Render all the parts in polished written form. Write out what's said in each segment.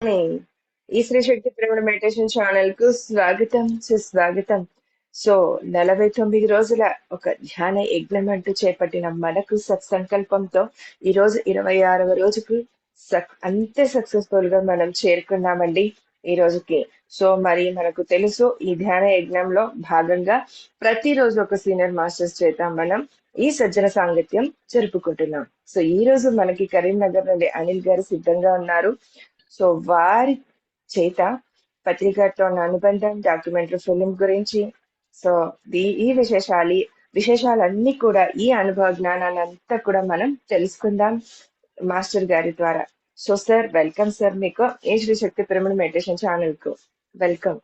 ఈ శ్రీ శక్తి pyramid meditation channel కు స్వాగతం సుస్వాగతం. సో 49 రోజుల ఒక ధ్యాన యజ్ఞం అంటూ చేపట్టిన మనకు సత్సంకల్పంతో ఈ రోజు 26వ రోజుకు అంతే సక్సెస్ఫుల్ గా మనం చేరుకున్నామండి ఈ రోజుకి. సో మరి మనకు తెలుసు ఈ ధ్యాన యజ్ఞంలో భాగంగా ప్రతిరోజు ఒక సీనియర్ మాస్టర్స్ చేత మనం ఈ సజ్జన సాంగత్యం జరుపుకుంటున్నాం. సో ఈ రోజు మనకి కరీంనగర్ నుండి అనిల్ గారు సిద్ధంగా ఉన్నారు. సో వారి చేత పత్రికతో ఉన్న అనుబంధం, డాక్యుమెంటరీ ఫిలిం గురించి, సో ఈ విశేషాలన్నీ కూడా ఈ అనుభవ జ్ఞానాన్ని అంతా కూడా మనం తెలుసుకుందాం మాస్టర్ గారి ద్వారా. సో సార్, వెల్కమ్ సార్ మీకు ఏ శ్రీ శక్తి పిరమిడ్ మెడిటేషన్ ఛానల్ కు welcome.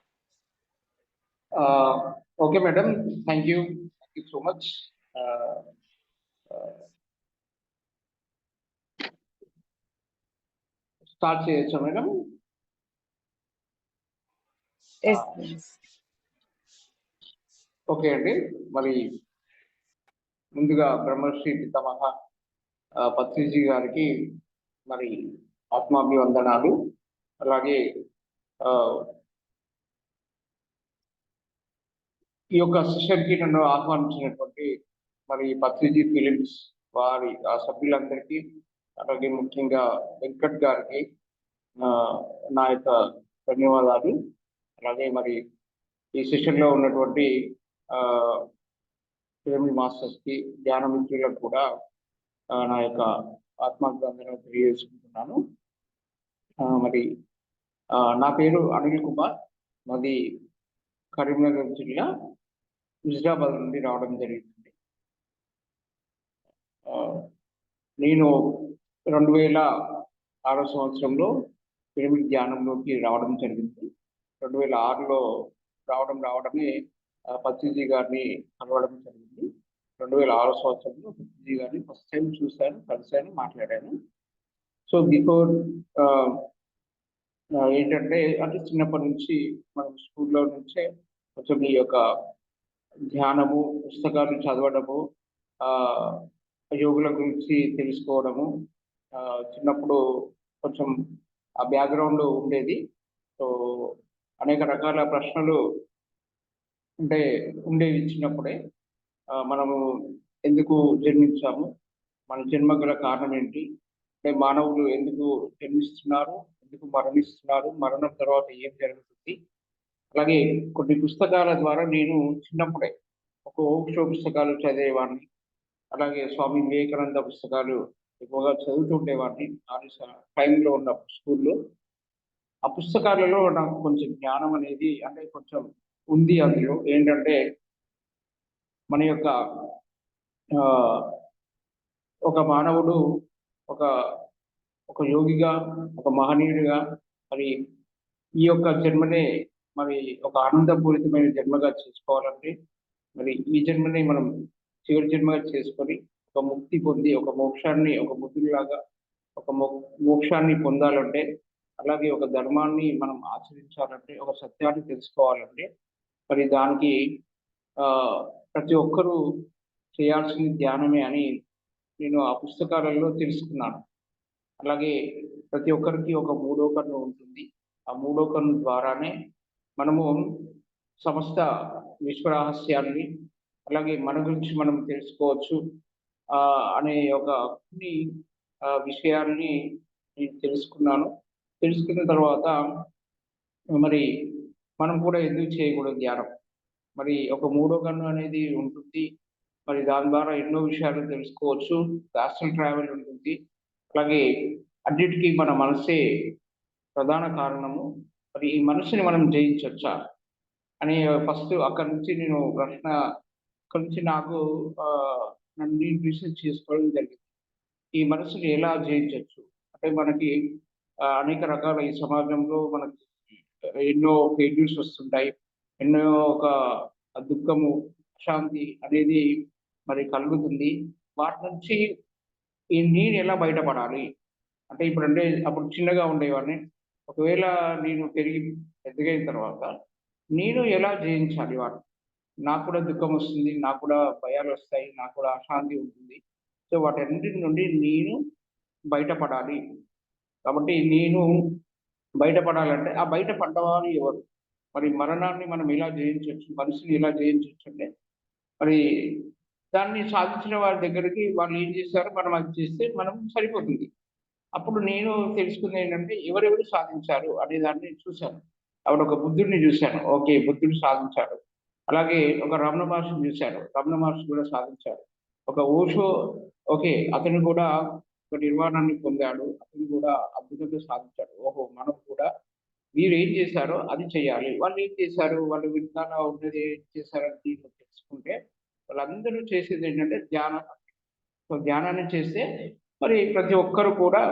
Okay madam, thank you so much. Start చేయొచ్చా మేడం? ఓకే అండి. మరి ముందుగా బ్రహ్మశ్రీ పితామహ పత్రిజీ గారికి మరి ఆత్మాభివందనాలు. అలాగే ఈ యొక్క సెషన్కి నన్ను ఆహ్వానించినటువంటి మరి పత్రిజీ ఫిలిమ్స్ వారి ఆ సభ్యులందరికీ, అలాగే ముఖ్యంగా వెంకట్ గారికి నా యొక్క ధన్యవాదాలు. అలాగే మరి ఈ సెషన్లో ఉన్నటువంటి పిరమిడ్ మాస్టర్స్కి, ధ్యాన మిత్రులకు కూడా నా యొక్క ఆత్మాభివందనం తెలియజేసుకుంటున్నాను. మరి నా పేరు అనిల్ కుమార్, మాది కరీంనగర్ జిల్లా హుజరాబాద్ నుండి రావడం జరిగింది. నేను 2006 సంవత్సరంలో పిరమిడ్ ధ్యానంలోకి రావడం జరిగింది. 2006లో రావడమే పత్రిజీ గారిని కలవడం జరిగింది. 2006 సంవత్సరంలో పత్రిజీ గారిని ఫస్ట్ టైం చూశాను, కలిశాను, మాట్లాడాను. సో బిఫోర్ ఏంటంటే అంటే చిన్నప్పటి నుంచి మనం స్కూల్లో నుంచే కొంచెం ఈ యొక్క ధ్యానము, పుస్తకాలు చదవడము, యోగుల గురించి తెలుసుకోవడము చిన్నప్పుడు కొంచెం ఆ బ్యాక్గ్రౌండ్ ఉండేది. సో అనేక రకాల ప్రశ్నలు ఉండేవి చిన్నప్పుడే. మనము ఎందుకు జన్మించాము, మన జన్మ గల కారణం ఏంటి, అంటే మానవులు ఎందుకు జన్మిస్తున్నారు, ఎందుకు మరణిస్తున్నారు, మరణం తర్వాత ఏం జరుగుతుంది. అలాగే కొన్ని పుస్తకాల ద్వారా నేను చిన్నప్పుడే ఒక ఓషో పుస్తకాలు చదివేవాడిని. అలాగే స్వామి వివేకానంద పుస్తకాలు ఎక్కువగా చదువుతుండేవాడిని టైంలో ఉన్న స్కూల్లో. ఆ పుస్తకాలలో నాకు కొంచెం జ్ఞానం అనేది అంటే కొంచెం ఉంది. అందులో ఏంటంటే మన యొక్క ఒక మానవుడు ఒక యోగిగా, ఒక మహనీయుడిగా మరి ఈ యొక్క జన్మనే మరి ఒక ఆనందపూరితమైన జన్మగా చేసుకోవాలంటే మరి ఈ జన్మని మనం చివరి జన్మగా చేసుకొని ఒక ముక్తి పొంది ఒక మోక్షాన్ని, ఒక బుద్ధుడిలాగా ఒక మోక్షాన్ని పొందాలంటే, అలాగే ఒక ధర్మాన్ని మనం ఆచరించాలంటే, ఒక సత్యాన్ని తెలుసుకోవాలంటే మరి దానికి ప్రతి ఒక్కరూ చేయాల్సిన ధ్యానమే అని నేను ఆ పుస్తకాలలో తెలుసుకున్నాను. అలాగే ప్రతి ఒక్కరికి ఒక మూడో కన్ను ఉంటుంది. ఆ మూడో కన్ను ద్వారానే మనము సమస్త విశ్వరహస్యాన్ని, అలాగే మన గురించి మనం తెలుసుకోవచ్చు అనే ఒక కొన్ని విషయాన్ని నేను తెలుసుకున్నాను. తెలుసుకున్న తర్వాత మరి మనం కూడా ఎందుకు చేయకూడదు ధ్యానం, మరి ఒక మూడో కన్ను అనేది ఉంటుంది. మరి దాని ద్వారా ఎన్నో విషయాలు తెలుసుకోవచ్చు. ఆస్ట్రల్ ట్రావెల్ ఉంటుంది. అలాగే అన్నిటికీ మన మనసే ప్రధాన కారణము. మరి ఈ మనసుని మనం జయించవచ్చా అని ఫస్ట్ అక్కడి నుంచి నేను అక్కడి నుంచి నాకు నన్ను రీసెర్చ్ చేసుకోవడం జరిగింది. ఈ మనసుని ఎలా జయించవచ్చు అంటే మనకి అనేక రకాల ఈ సమాజంలో మనకి ఎన్నో ఫెయిల్యూర్స్ వస్తుంటాయి. ఎన్నో ఒక దుఃఖము, అశాంతి అనేది మరి కలుగుతుంది. వాటి నుంచి నేను ఎలా బయటపడాలి అంటే అప్పుడు చిన్నగా ఉండేవాడిని. ఒకవేళ నేను పెరిగి పెద్దగైన తర్వాత నేను ఎలా జయించాలి వాటిని? నాకు కూడా దుఃఖం వస్తుంది, నాకు కూడా భయాలు వస్తాయి, నాకు కూడా అశాంతి ఉంటుంది. సో వాటన్నిటి నుండి నేను బయటపడాలి. కాబట్టి నేను బయటపడాలంటే ఆ బయట పడ్డవారు ఎవరు? మరి మరణాన్ని మనం ఎలా జయించొచ్చు? మనిషిని ఎలా జయించొచ్చు అంటే మరి దాన్ని సాధించిన వారి దగ్గరికి వాళ్ళు ఏం చేశారో మనం అది చేస్తే మనం సరిపోతుంది. అప్పుడు నేను తెలుసుకుందేంటంటే ఎవరెవరు సాధించారు అనే దాన్ని చూశాను. అప్పుడు ఒక బుద్ధుడిని చూశాను. ఓకే. బుద్ధుడు సాధించాడు. అలాగే ఒక రమణ మహర్షిని చూశాను. రమణ మహర్షి కూడా సాధించాడు. ఒక ఓషో ఓకే. అతను కూడా ఒక నిర్వాణాన్ని పొందాడు. అతను కూడా అద్భుతంగా సాధించాడు. ఓహో! మనం కూడా వీరేం చేశారో అది చేయాలి. వాళ్ళేం చేశారు? వాళ్ళు వెనకాల ఉన్నది ఏం చేశారని దీంట్లో తెలుసుకుంటే వాళ్ళందరూ చేసేదేంటంటే ధ్యానం. సో, ధ్యానాన్ని చేస్తే మరి ప్రతి ఒక్కరు కూడా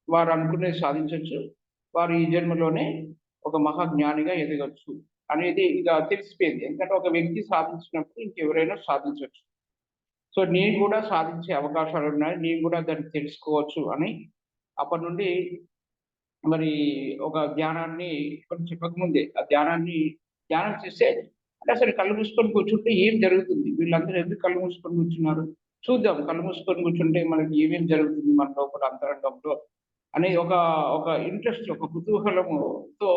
వారు అనుకున్నది సాధించొచ్చు. వారు ఈ జన్మలోనే ఒక మహాజ్ఞానిగా ఎదగొచ్చు అనేది ఇక తెలిసిపోయింది. ఎందుకంటే ఒక వ్యక్తి సాధించినప్పుడు ఇంకెవరైనా సాధించొచ్చు. సో, నేను కూడా సాధించే అవకాశాలున్నాయి. నేను కూడా దాన్ని తెలుసుకోవచ్చు అని అప్పటినుండి మరి ఒక ధ్యానాన్ని కొన్ని చెప్పకముందే ఆ ధ్యానాన్ని ధ్యానం చేస్తే అంటే అసలు కళ్ళు మూసుకొని కూర్చుంటే ఏం జరుగుతుంది? వీళ్ళందరూ ఎందుకు కళ్ళు మూసుకొని కూర్చున్నారు? చూద్దాం కళ్ళు మూసుకొని కూర్చుంటే మనకి ఏమేం జరుగుతుంది మన లోపల అంతరంగంలో అనే ఒక ఒక ఇంట్రెస్ట్, ఒక కుతూహలముతో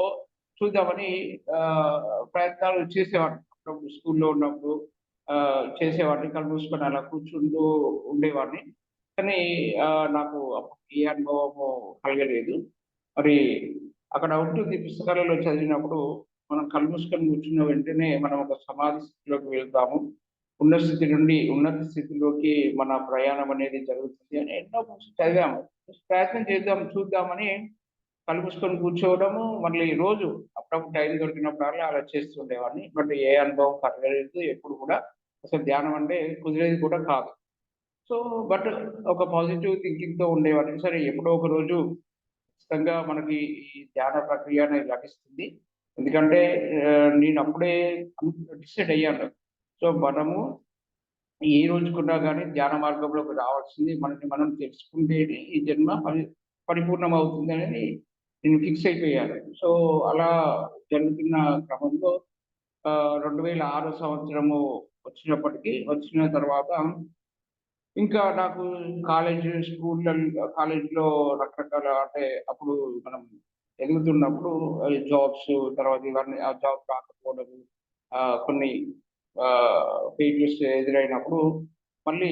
చూద్దామని ప్రయత్నాలు చేసేవాడిని. అప్పుడప్పుడు స్కూల్లో ఉన్నప్పుడు చేసేవాడిని. కళ్ళు మూసుకొని అలా కూర్చుంటూ ఉండేవాడిని. కానీ నాకు అప్పుడు ఏ అనుభవము కలగలేదు. మరి అక్కడ ఉంటుంది పుస్తకాలలో చదివినప్పుడు మనం కళ్ళు మూసుకొని కూర్చున్న వెంటనే మనం ఒక సమాధి స్థితిలోకి వెళ్తాము. ఉన్న స్థితి నుండి ఉన్నత స్థితిలోకి మన ప్రయాణం అనేది జరుగుతుంది అని ఎన్నో బుక్స్ చదివాము. ప్రయత్నం చేద్దాం చూద్దామని కళ్ళు మూసుకొని కూర్చోవడము, మళ్ళీ రోజు అప్పుడప్పుడు టైం దొరికినప్పుడల్లా అలా చేస్తూ ఉండేవాడిని. బట్ ఏ అనుభవం కలగలేదు. ఎప్పుడు కూడా అసలు ధ్యానం అంటే కుదిరేది కూడా కాదు. సో, బట్ ఒక పాజిటివ్ థింకింగ్‌తో ఉండేవాడిని. సరే ఎప్పుడో ఒక రోజు ఖచ్చితంగా మనకి ఈ ధ్యాన ప్రక్రియ అనేది లభిస్తుంది. ఎందుకంటే నేనప్పుడే డిసైడ్ అయ్యాను. సో, మనము ఏ రోజుకున్నా గాని ధ్యాన మార్గంలోకి రావాల్సింది మనల్ని మనం తెలుసుకుంటేనే ఈ జన్మ పరిపూర్ణమవుతుందనేది నేను ఫిక్స్ అయిపోయాను. సో, అలా జరుగుతున్న క్రమంలో 2006 సంవత్సరము వచ్చిన తర్వాత ఇంకా నాకు కాలేజీలో రకరకాల అంటే అప్పుడు మనం ఎదుగుతున్నప్పుడు జాబ్స్ తర్వాత ఇవన్నీ ఆ జాబ్ రాకపోవడము, కొన్ని ఫెయిల్యూర్స్ ఎదురైనప్పుడు మళ్ళీ,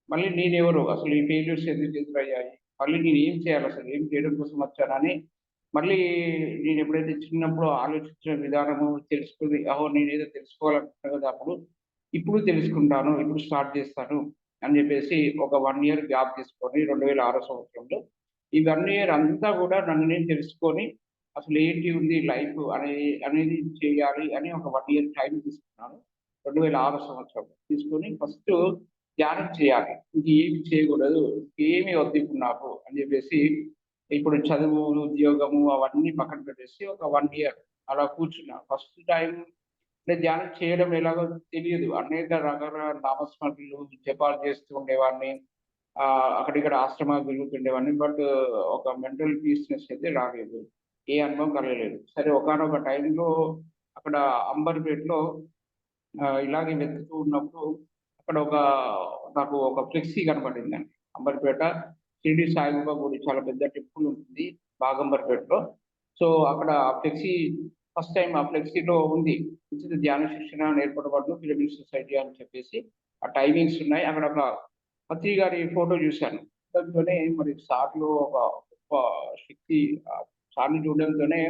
మళ్ళీ నేనెవరు? అసలు ఈ ఫెయిల్యూర్స్ ఎందుకు ఎదురయ్యాయి? మళ్ళీ నేనేం చేయాలసలు? ఏం చేయడం కోసం వచ్చానని మళ్ళీ నేనెప్పుడైతే చిన్నప్పుడు ఆలోచించిన విధానము తెలుసుకొని, ఓహో! నేనేదో తెలుసుకోవాలనుకున్నా కదా! ఇప్పుడు తెలుసుకుంటాను. ఇప్పుడు స్టార్ట్ చేస్తాను అని చెప్పేసి ఒక 1 ఇయర్ గ్యాప్ తీసుకొని 2006 సంవత్సరంలో ఈ 1 ఇయర్ అంతా కూడా నన్ను నేను తెలుసుకొని అసలు ఏంటి ఉంది లైఫ్ అనేది చేయాలి అని ఒక 1 ఇయర్ టైం తీసుకున్నాను. 2006 సంవత్సరం తీసుకొని ఫస్ట్ ధ్యానం చేయాలి. ఇంకేమి చేయకూడదు. ఏమి వద్దు ఇప్పుడు నాకు అని చెప్పేసి ఇప్పుడు చదువు, ఉద్యోగము అవన్నీ పక్కన పెట్టేసి ఒక 1 ఇయర్ అలా కూర్చున్నా. ఫస్ట్ టైమ్ నేను ధ్యానం చేయడం ఎలాగో తెలియదు. అనేక రకాల నామస్మరణలు, జపాలు చేస్తూ ఉండేవాడిని. అక్కడిక్కడ ఆశ్రమాలు తిరుగుతుండేవాడిని. బట్ ఒక మెంటల్ పీస్‌నెస్ అయితే రాలేదు. ఏ అనుభవం కలగలేదు. సరే ఒకానొక టైంలో అక్కడ అంబర్‌పేటలో ఇలాగే వెతుకుతూ ఉన్నప్పుడు అక్కడ నాకు ఒక ఫ్లెక్సీ కనపడిందండి. అంబర్‌పేట షిరిడి సాయిబాబా గుడి చాలా పెద్ద టెంపుల్ ఉంటుంది బాగంబర్‌పేటలో. సో, అక్కడ ఫ్లెక్సీ ఫస్ట్ టైమ్ ఆ ఫ్లెక్సీలో ఉంది. ఉచిత ధ్యాన శిక్షణ నేర్పబడును పిరమిడ్ సొసైటీ అని చెప్పేసి ఆ టైమింగ్స్ ఉన్నాయి. అక్కడ ఒక పత్రి గారి ఫోటో చూశాను. దాంతోనే మరి సార్‌లో ఒక గొప్ప శక్తి సార్‌ని చూడడంతోనే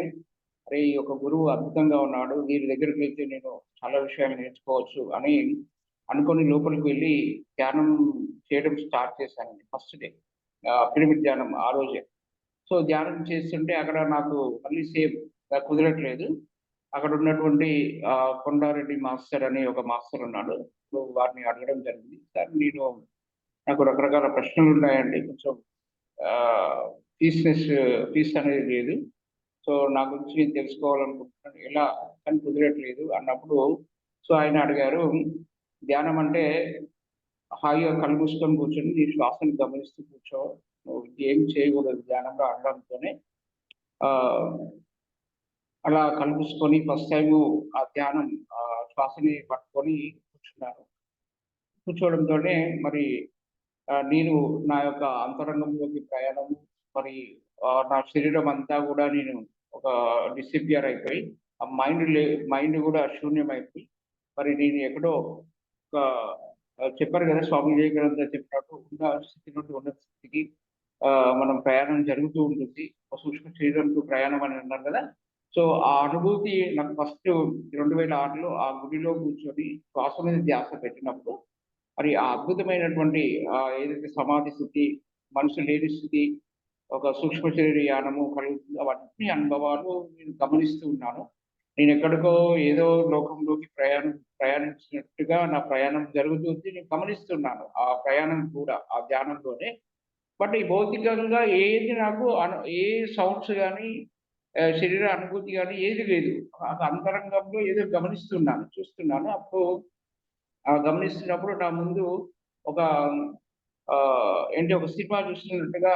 అరే! ఈ యొక్క గురువు అద్భుతంగా ఉన్నాడు. వీరి దగ్గరికి వెళ్తే నేను చాలా విషయాలు నేర్చుకోవచ్చు అని అనుకోని లోపలికి వెళ్లి ధ్యానం చేయడం స్టార్ట్ చేశానండి ఫస్ట్ డే. పిరమిడ్ ధ్యానం ఆ రోజే. సో, ధ్యానం చేస్తుంటే అక్కడ నాకు మళ్ళీ సేమ్ కుదరట్లేదు. అక్కడ ఉన్నటువంటి కొండారెడ్డి మాస్టర్ అని ఒక మాస్టర్ ఉన్నాడు. సో, వారిని అడగడం జరిగింది. సార్ నాకు రకరకాల ప్రశ్నలున్నాయండి. కొంచెం ఆహ్, పీస్‌నెస్ పీస్ అనేది లేదు. సో, నా గురించి నేను తెలుసుకోవాలనుకుంటున్నాను. ఎలా? కానీ కుదరట్లేదు అన్నప్పుడు సో, ఆయన అడిగారు, "ధ్యానం అంటే హాయిగా కళ్ళు మూసుకొని కూర్చొని నీ శ్వాసను గమనిస్తూ కూర్చో. నువ్వు ఏం చేయకూడదు ధ్యానంలో" అనడంతోనే ఆహ్, అలా కళ్ళు మూసుకొని ఫస్ట్ టైము ఆ ధ్యానం శ్వాసని పట్టుకొని కూర్చున్నాను. కూర్చోవడంతోనే మరి నేను నా యొక్క అంతరంగంలోకి ప్రయాణం మరి నా శరీరం అంతా కూడా నేను ఒక డిసిపియర్ అయిపోయి, ఆ మైండ్ కూడా శూన్యమైపోయి, మరి నేను ఎక్కడో ఒక చెప్పారు కదా స్వామి వివేకానంద చెప్పినట్టు, ఉన్న స్థితి నుండి ఉన్నత స్థితికి మనం ప్రయాణం జరుగుతూ ఉంటుంది. ఒక సూక్ష్మ శరీరంతో ప్రయాణం అని అన్నారు కదా! సో, ఆ అనుభూతి నాకు ఫస్ట్ 2006లో ఆ గుడిలో కూర్చొని శ్వాస మీద ధ్యాస పెట్టినప్పుడు, మరి ఆ అద్భుతమైనటువంటి ఏదైతే సమాధి స్థితి, మనసు లేని స్థితి, ఒక సూక్ష్మ శరీర యానము కలుగుతుంది. అవన్నీ అనుభవాలు నేను గమనిస్తూ ఉన్నాను. నేనెక్కడికో ఏదో లోకంలోకి ప్రయాణించినట్టుగా నా ప్రయాణం జరుగుతుంది. నేను గమనిస్తున్నాను. ఆ ప్రయాణం కూడా ఆ ధ్యానంలోనే. బట్ ఈ భౌతికంగా ఏది నాకు ఏ సౌండ్స్ గాని, శరీర అనుభూతి గాని ఏది లేదు. అంతరంగంలో ఏదో గమనిస్తున్నాను, చూస్తున్నాను. అప్పుడు గమనిస్తున్నప్పుడు నా ముందు ఒక ఏంటి ఒక సినిమా చూస్తున్నట్టుగా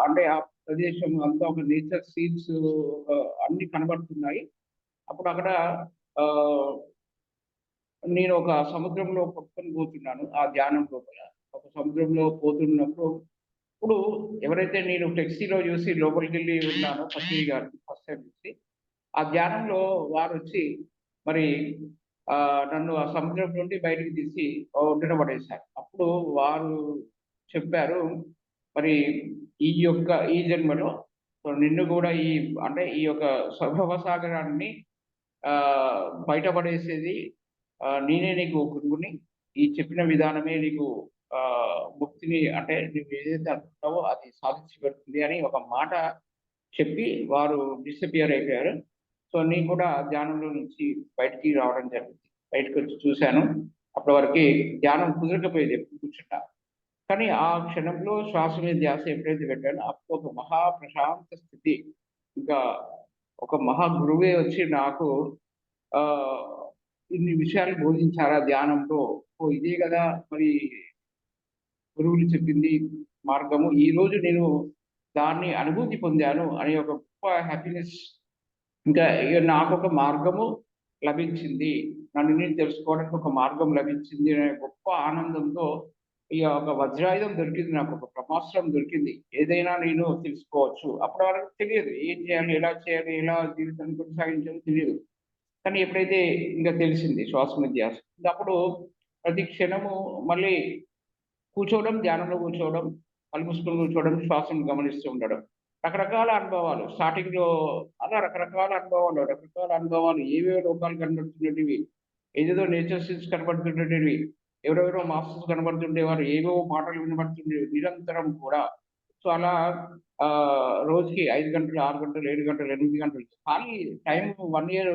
అంటే ఆ ప్రదేశం అంతా ఒక నేచర్ సీన్స్ అన్నీ కనబడుతున్నాయి. అప్పుడు అక్కడ ఆహ్, నేను ఒక సముద్రంలో కొట్టుకొని పోతున్నాను. ఆ ధ్యానం లోపల. ఒక సముద్రంలో పోతున్నప్పుడు, ఇప్పుడు ఎవరైతే నేను ఫ్లెక్సీలో చూసి లోపలికెళ్ళి ఉన్నానో పత్రి గారిని ఫస్ట్ టైమ్ చూసి, ఆ ధ్యానంలో వారొచ్చి మరి నన్ను ఆ సముద్రం నుండి బయటికి తీసి ఒడ్డున పడేశారు. అప్పుడు వారు చెప్పారు, మరి ఈ జన్మలో నిన్ను కూడా అంటే ఈ యొక్క భవసాగరాన్ని బయటపడేసేది నేనే నీకు గురువుని. ఈ చెప్పిన విధానమే నీకు ముక్తిని అంటే నువ్వు ఏదైతే అనుకుంటావో అది సాధించి పెడుతుంది అని ఒక మాట చెప్పి వారు డిసపియర్ అయిపోయారు. సో, నేను కూడా ధ్యానంలో నుంచి బయటికి రావడం జరిగింది. బయటకొచ్చి చూసాను. అప్పటి వరకి ధ్యానం కుదరకపోయేది ఎప్పుడు కూర్చున్నా. కానీ ఆ క్షణంలో శ్వాస మీద ధ్యాస ఎప్పుడైతే పెట్టానో అప్పుడు ఒక మహా ప్రశాంత స్థితి. ఇంకా ఒక మహా గురువే వచ్చి నాకు ఆహ్, ఇన్ని విషయాలు బోధించారా ధ్యానంలో. ఓహ్! ఇదే గదా! మరి గురువులు చెప్పింది మార్గము. ఈరోజు నేను దాన్ని అనుభూతి పొందాను అనే ఒక గొప్ప హ్యాపీనెస్. ఇంకా ఇగ నాకొక మార్గము లభించింది. నన్ను నేను తెలుసుకోవడానికి ఒక మార్గం లభించింది అనే గొప్ప ఆనందంతో ఇగ ఒక వజ్రాయుధం దొరికింది నాకు. ఒక బ్రహ్మాస్త్రం దొరికింది. ఏదైనా నేను తెలుసుకోవచ్చు. అప్పటి వరకు తెలియదు. ఏం చేయాలి? ఎలా చేయాలి? ఎలా జీవితాన్ని కొనసాగించాలో తెలియదు. కానీ ఎప్పుడైతే ఇంక తెలిసింది శ్వాస మీద ధ్యాస. ఇంకప్పుడు ప్రతి క్షణము మళ్ళీ కూర్చోవడం, ధ్యానంలో కూర్చోవడం, కళ్ళు మూసుకొని కూర్చోవడం, శ్వాసను గమనిస్తూ ఉండడం. రకరకాల అనుభవాలు. స్టార్టింగ్‌లో అలా రకరకాల అనుభవాలు ఏవేవో లోకాలు కనబడుతున్నటివి. ఏదేదో నేచర్ సీన్స్ కనబడుతుండేటివి. ఎవరెవరో మాస్టర్స్ కనబడుతుండేవారు. ఏవేవో మాటలు వినబడుతుండేవి నిరంతరం కూడా. సో, అలా రోజుకి 5 గంటలు, 6 గంటలు, 7 గంటలు, 8 గంటలు ఖాళీ టైమ్ 1 ఇయర్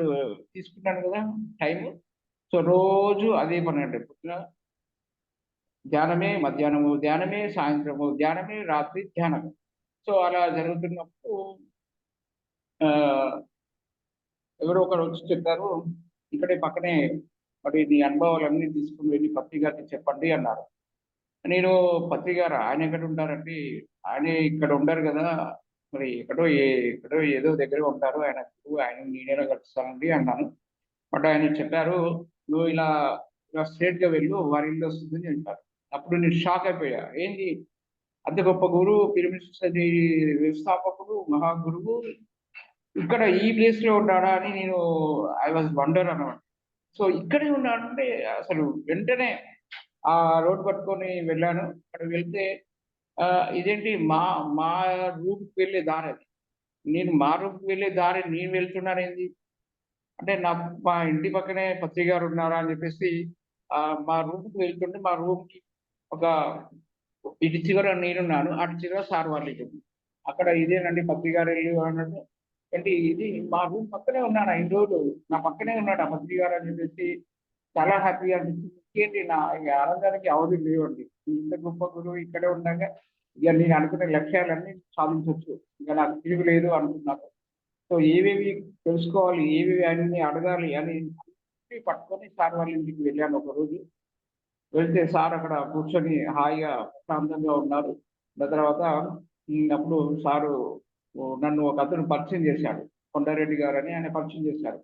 తీసుకున్నాను గదా! టైము. సో, రోజు అదే పనండి. పొద్దున ధ్యానమే, మధ్యాహ్నము ధ్యానమే, సాయంత్రము ధ్యానమే, రాత్రి ధ్యానమే. సో, అలా జరుగుతున్నప్పుడు ఆహ్, ఎవరో ఒకరొచ్చి చెప్పారు, "ఇక్కడే పక్కనే మరి నీ అనుభవాలన్నీ తీసుకొని వెళ్లి పత్రి గారికి చెప్పండి" అన్నారు. నేను పత్రి గారా? ఆయనెక్కడుంటారండి? ఆయనే ఇక్కడ ఉండరు గదా! మరి ఎక్కడో ఏదో దగ్గర ఉంటారు. ఆయన గురువు. ఆయనని నేనెలా కలుస్తానండి అన్నాను. బట్ ఆయన చెప్పారు, "నువ్వు ఇలా స్ట్రెయిట్‌గా వెళ్ళు. వారి ఇల్లొస్తుందని" చెప్పారు. అప్పుడు నేను షాక్ అయిపోయా. ఏంది అంత గొప్ప గురువు, పిరమిడ్ సొసైటీ వ్యవస్థాపకుడు, మహా గురువు ఇక్కడ ఈ ప్లేస్‌లో ఉన్నాడా అని నేను ఐ వాస్ వండర్ అన్నమాట. సో, ఇక్కడే ఉన్నాడంటే అసలు వెంటనే ఆ రోడ్ పట్టుకొని వెళ్ళాను. అక్కడికి వెళ్తే ఇదేంటి మా రూమ్‌కి వెళ్ళే దారది. నేను మా రూమ్‌కి వెళ్ళే దారి నేను వెళ్తున్నానేంది? అంటే మా ఇంటి పక్కనే పత్రి గారున్నారా అని చెప్పేసి మా రూమ్‌కి వెళ్తుంటే మా రూమ్‌కి ఒక ఇటు చివర నేనున్నాను. అటు చివర సార్ వాళ్ళ ఇల్లు. అక్కడ ఇదేనండి పత్రి గారి ఇల్లు అన్నట్టు. ఏంటి ఇది మా రూమ్ పక్కనే ఉన్నాడా ఇన్ని రోజులు? నా పక్కనే ఉన్నాడా పత్రి గారు అని చెప్పేసి చాలా హ్యాపీగా అనిపించింది. ఇంకేంటి ఇగ ఆనందానికి అవధులు లేవండి. ఇంత గొప్ప గురువు ఇక్కడే ఉండగా ఇగ నేను అనుకున్న లక్ష్యాలన్నీ సాధించొచ్చు. ఇక నాకు తిరుగులేదు అనుకున్నాను. సో, ఏవేవి తెలుసుకోవాలి, ఏవేవి ఆయన్ని అడగాలి అని అన్నీ పట్టుకొని సార్ వాళ్ళ ఇంటికి వెళ్ళాను ఒకరోజు. వెళ్తే సార్ అక్కడ కూర్చొని హాయిగా ప్రశాంతంగా ఉన్నారు. దాని తర్వాత అప్పుడు సారు నన్ను ఒకతను పరిచయం చేశాడు. కొండారెడ్డి గారని ఆయన పరిచయం చేశారు.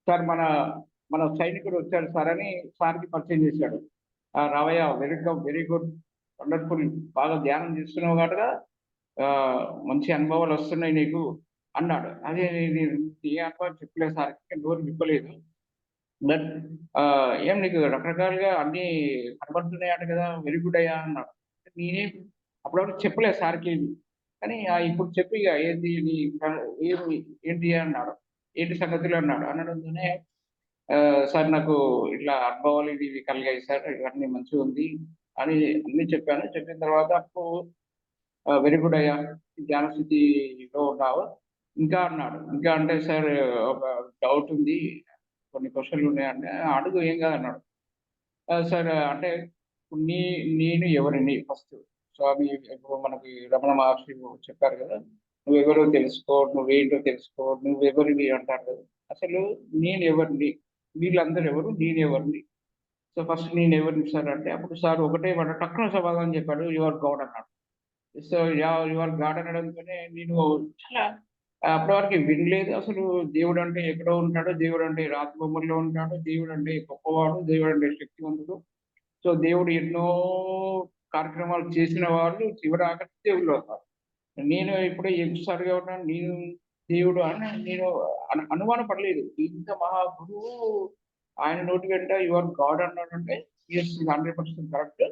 సార్ మన సైనికుడు వచ్చాడు సార్ అని సార్‌కి పరిచయం చేశాడు. రావయ్య వెరీ గుడ్ వండర్‌ఫుల్ బాగా ధ్యానం చేస్తున్నావు గటగా మంచి అనుభవాలు వస్తున్నాయి నీకు అన్నాడు. అదే నేను ఏ అనుభవం చెప్పలేదు సార్‌కి, నోరు విప్పలేదు. బట్ ఏం నీకు రకరకాలుగా అన్నీ కనబడుతున్నాయట కదా! వెరీ గుడ్ అయ్యా అన్నాడు. నేనేం అప్పటివరకు చెప్పలేదు సార్‌కి. కానీ ఇప్పుడు చెప్పు ఇగ ఏంది నీ ఏమి ఏంటి అన్నాడు. ఏంటి సంగతులు అన్నాడు. అనడంతోనే సార్ నాకు ఇట్లా అనుభవాలు ఇవి కలిగాయి సార్. ఇవన్నీ మంచిగుంది అని అన్నీ చెప్పాను. చెప్పిన తర్వాత అప్పుడు వెరీ గుడ్ అయ్యా! ధ్యాన స్థితిలో ఉన్నావు. ఇంకా అన్నాడు. ఇంకా అంటే సార్ ఒక డౌట్ ఉంది. కొన్ని క్వెషన్‌లు ఉన్నాయంటే, అడుగు ఏం కాదన్నాడు. సార్ అంటే ఇప్పుడు నేను ఎవరిని ఫస్ట్ స్వామి ఇప్పుడు మనకి రమణ మహర్షి చెప్పారు కదా! నువ్వెవరో తెలుసుకో, నువ్వేంటో తెలుసుకో, నువ్వెవరివి అంటారు కదా! అసలు నేనెవరిని? వీళ్ళందరూ ఎవరు? నేనెవరిని? సో, ఫస్ట్ నేనెవరిని సార్ అంటే, అప్పుడు సార్ ఒకటే మాట టక్కున సమాధానం చెప్పాడు. యూ ఆర్ గాడ్ అన్నాడు. So, yeah! You are God అనడంతోనే నేను చాలా అప్పటి వరకు వినలేదు. అసలు దేవుడంటే ఎక్కడో ఉంటాడు. దేవుడంటే రాతి బొమ్మల్లో ఉంటాడు. దేవుడంటే గొప్పవాడు. దేవుడంటే శక్తివంతుడు. సో, దేవుడు ఎన్నో కార్యక్రమాలు చేసిన వాళ్ళు చివరి ఆఖరికి దేవుళ్ళవుతారు. నేను ఇప్పుడే యంగ్‌స్టర్‌గా ఉన్నాను. నేను దేవుడు అని నేను అనుమాన పడలేదు. ఇంత మహా గురువు ఆయన నోటి వెంట యూ ఆర్ గాడ్ అన్నాడంటే యెస్, ఇది 100% కరెక్ట్.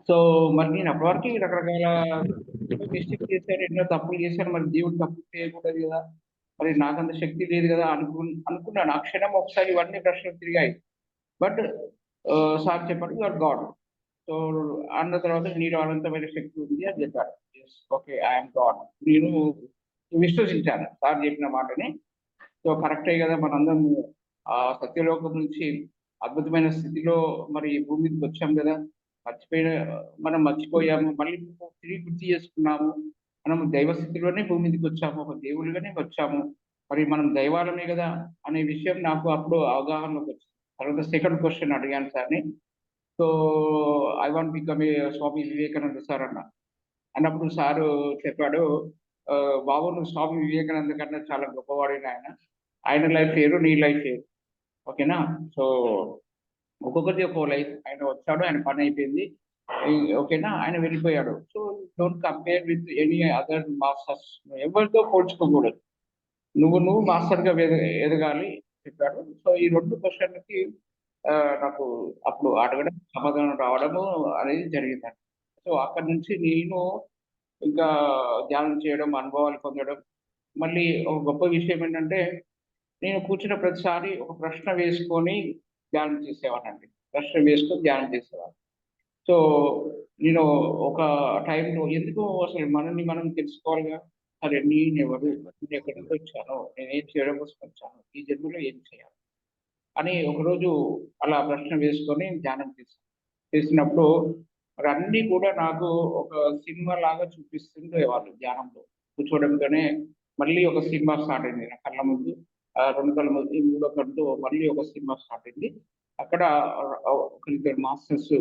సో, మరి నేను అప్పటి వరకి రకరకాల ఎన్నో మిస్టేక్స్ చేశాను, ఎన్నో తప్పులు చేశాను. మరి దేవుడు తప్పులు చేయకూడదు గదా! మరి నాకంత శక్తి లేదు గదా! అనుకున్నాను. ఆ క్షణం ఒకసారి ఇవన్నీ ప్రశ్నలు తిరిగాయి. బట్ సార్ చెప్పాడు యూ ఆర్ గాడ్. సో, అన్న తర్వాత నీలో అనంతమైన శక్తి ఉంది అని చెప్పాడు. Yes. Okay. I am God. నేను విశ్వసించాను సార్ చెప్పిన మాటని. సో, కరెక్టే గదా! మనందరం సత్యలోకం నుంచి అద్భుతమైన స్థితిలో మరి భూమి మీదకొచ్చాం గదా! మర్చిపోయిన మనం మర్చిపోయాము. మళ్ళీ తిరిగి గుర్తు చేసుకున్నాము. మనం దైవ స్థితిలోనే భూమి మీదకొచ్చాము. ఒక దేవుళ్ళుగానే వచ్చాము. మరి మనం దైవాలమే గదా! అనే విషయం నాకు అప్పుడు అవగాహనలోకొచ్చింది. తర్వాత సెకండ్ క్వెషన్ అడిగాను సార్‌ని. So, I want become a Swami Vivekananda sir అన్నా. అన్నప్పుడు సారు చెప్పాడు, బాబు నువ్వు స్వామి వివేకానంద కన్నా చాలా గొప్పవాడివి నాయన. ఆయన లైఫ్ వేరు, నీ లైఫ్ వేరు. ఓకేనా? సో, ఒక్కొక్కరిది ఒక్కో లైఫ్. ఆయన వచ్చాడు, ఆయన పని అయిపోయింది. ఓకేనా? ఆయన వెళ్ళిపోయాడు. So, don't compare with any other masters. ఎవరితో పోల్చుకోకూడదు. నువ్వు మాస్టర్‌గా ఎదగాలి చెప్పాడు. సో, ఈ 2 క్వెషన్‌లకి నాకు అప్పుడు అడగడం, సమాధానం రావడము అనేది జరిగిందండి. సో, అక్కడి నుంచి నేను ఇంకా ధ్యానం చేయడం, అనుభవాలు పొందడం. మళ్ళీ ఒక గొప్ప విషయం ఏంటంటే, నేను కూర్చున్న ప్రతిసారి ఒక ప్రశ్న వేసుకొని ధ్యానం చేసేవాడినండి. ప్రశ్న వేసుకొని ధ్యానం చేసేవాడిని. సో, నేను ఒక టైంలో ఎందుకు అసలు మనల్ని మనం తెలుసుకోవాలిగా. సరే నేనెవరు? నేనెక్కడి నుంచొచ్చాను? నేనేం చేయడం కోసం వచ్చాను? ఈ జన్మలో ఏం చేయాలి? అని ఒకరోజు అలా ప్రశ్న వేసుకొని ధ్యానం చేశాను. చేసినప్పుడు మరి అన్నీ కూడా నాకు ఒక సినిమా లాగా చూపిస్తుండేవాళ్ళు ధ్యానంలో. కూర్చోవడంతోనే మళ్ళీ ఒక సినిమా స్టార్ట్ అయింది నా కళ్ళ ముందు. 2 కళ్ళ ముందు, ఈ మూడో కళ్ళతో మళ్ళీ ఒక సినిమా స్టార్ట్ అయింది. అక్కడ ఒకరిద్దరు మాస్టర్స్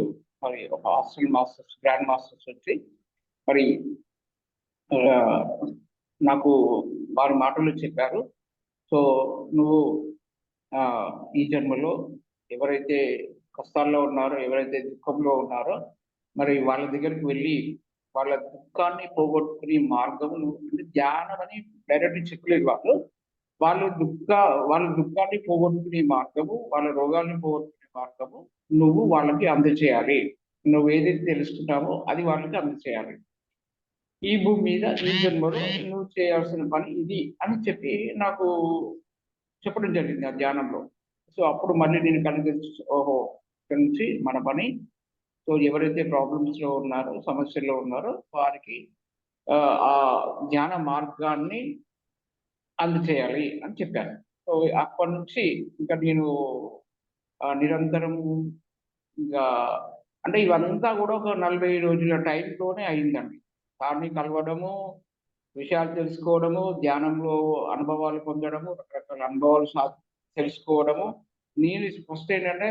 మరి ఒక హాస్టల్ మాస్టర్స్, గ్రాండ్ మాస్టర్స్ వచ్చి మరి ఆహ్, నాకు వారి మాటలు చెప్పారు. సో, నువ్వు ఆహ్, ఈ జన్మలో ఎవరైతే కష్టాల్లో ఉన్నారో, ఎవరైతే దుఃఖంలో ఉన్నారో, మరి వాళ్ళ దగ్గరికి వెళ్లి, వాళ్ళ దుఃఖాన్ని పోగొట్టుకునే మార్గం నువ్వు అంటే ధ్యానం అని డైరెక్ట్‌గా చెప్పలేదు వాళ్ళు. వాళ్ళు దుఃఖ వాళ్ళ దుఃఖాన్ని పోగొట్టుకునే మార్గము, వాళ్ళ రోగాల్ని పోగొట్టుకునే మార్గము నువ్వు వాళ్ళకి అందజేయాలి. నువ్వేదైతే తెలుసుకుంటావో అది వాళ్ళకి అందజేయాలి. ఈ భూమి మీద ఈ జన్మలో నువ్వు చేయాల్సిన పని ఇది అని చెప్పి నాకు చెప్పడం జరిగింది ఆ ధ్యానంలో. సో, అప్పుడు మళ్ళీ నేను కళ్ళు తెరిచి ఓహో! ఇక్కడి నుంచి మన పని సో, ఎవరైతే ప్రాబ్లమ్స్‌లో ఉన్నారో, సమస్యల్లో ఉన్నారో వారికి ఆ ధ్యాన మార్గాన్ని అందచేయాలి అని చెప్పాను. సో, అప్పటినుంచి ఇంకా నేను నిరంతరము ఇంకా అంటే ఇవంతా గూడా ఒక 40 రోజుల టైంలోనే అయిందండి. సార్‌ని కలవడము, విషయాలు తెలుసుకోవడము, ధ్యానంలో అనుభవాలు పొందడము, రకరకాల అనుభవాలు తెలుసుకోవడము. నేను ఫస్ట్ ఏంటంటే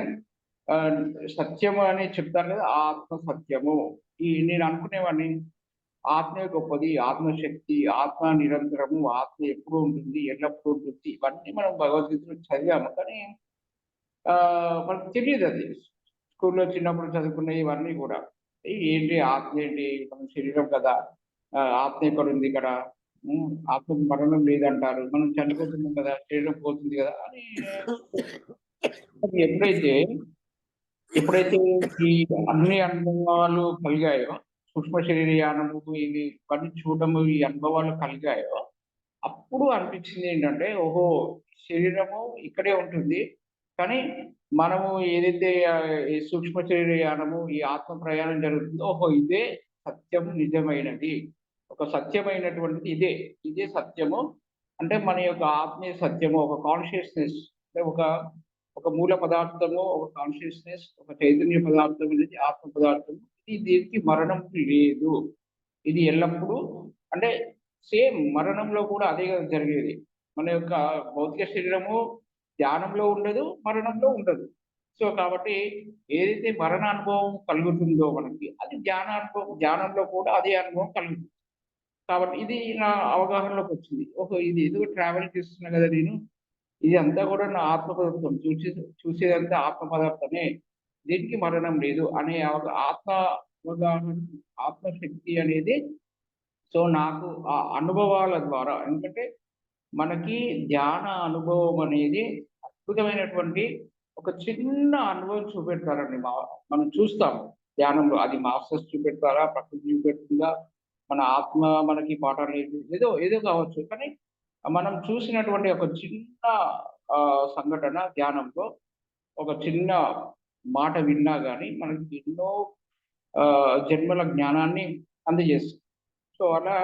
ఆహ్, సత్యము అని చెప్తారు కదా! ఆత్మ సత్యము. నేను అనుకునేవాడిని ఆత్మే గొప్పది, ఆత్మశక్తి, ఆత్మ నిరంతరము, ఆత్మ ఎప్పుడూ ఉంటుంది, ఎల్లప్పుడూ ఉంటుంది. ఇవన్నీ మనం భగవద్గీతలో చదివాము. కానీ మనకు తెలీదది. స్కూల్‌లో చిన్నప్పుడు చదువుకున్నయి ఇవన్నీ గూడా. ఏంటి ఆత్మ ఏంటి? మన శరీరం కదా! ఆత్మ ఎక్కడ ఉంది ఇక్కడ, ఆత్మకు మరణం లేదంటారు, మనం చనిపోతున్నాం కదా, శరీరం పోతుంది కదా అని. అది ఎప్పుడైతే ఈ అన్ని అనుభవాలు కలిగాయో, సూక్ష్మ శరీర యానము ఇవి ఇవన్నీ చూడడము, ఈ అనుభవాలు కలిగాయో, అప్పుడు అనిపించింది ఏంటంటే, ఓహో! శరీరము ఇక్కడే ఉంటుంది. కానీ మనము ఏదైతే ఈ సూక్ష్మ శరీర యానము, ఈ ఆత్మ ప్రయాణం జరుగుతుందో, ఓహో! ఇదే సత్యం, నిజమైనది. ఒక సత్యమైనటువంటిది ఇదే. ఇదే సత్యము. అంటే మన యొక్క ఆత్మీయ సత్యము, ఒక కాన్షియస్‌నెస్, అంటే ఒక మూల పదార్థము, ఒక కాన్షియస్‌నెస్, ఒక చైతన్య పదార్థం అనేది ఆత్మ పదార్థం. దీనికి మరణం లేదు. ఇది ఎల్లప్పుడూ, అంటే సేమ్ మరణంలో కూడా అదే కదా జరిగేది. మన యొక్క భౌతిక శరీరము ధ్యానంలో ఉండదు, మరణంలో ఉండదు. సో, కాబట్టి ఏదైతే మరణ అనుభవం కలుగుతుందో మనకి, అది ధ్యానంలో కూడా అదే అనుభవం కలుగుతుంది. కాబట్టి ఇది నా అవగాహనలోకొచ్చింది. ఓహో! ఇది ఏదో ట్రావెల్ చేస్తున్నా కదా నేను. ఇదంతా కూడా నా ఆత్మ పదార్థం. చూసేదంతా ఆత్మ పదార్థమే. దీనికి మరణం లేదు అనే ఆత్మ అవగాహన, ఆత్మశక్తి అనేది, సో, నాకు ఆ అనుభవాల ద్వారా, ఎందుకంటే మనకి ధ్యాన అనుభవం అనేది అద్భుతమైనటువంటి ఒక చిన్న అనుభవం చూపెడతారండి. మనం చూస్తాం ధ్యానంలో. అది మాస్టర్స్ చూపెడతారా? ప్రకృతి చూపెడుతుందా? మన ఆత్మ మనకి పాఠాలు ఏదో ఏదో కావచ్చు. కానీ మనం చూసినటువంటి ఒక చిన్న సంఘటన ధ్యానంలో, ఒక చిన్న మాట విన్నా గాని మనకి ఎన్నో జన్మల జ్ఞానాన్ని అందజేస్తుంది. సో, అలా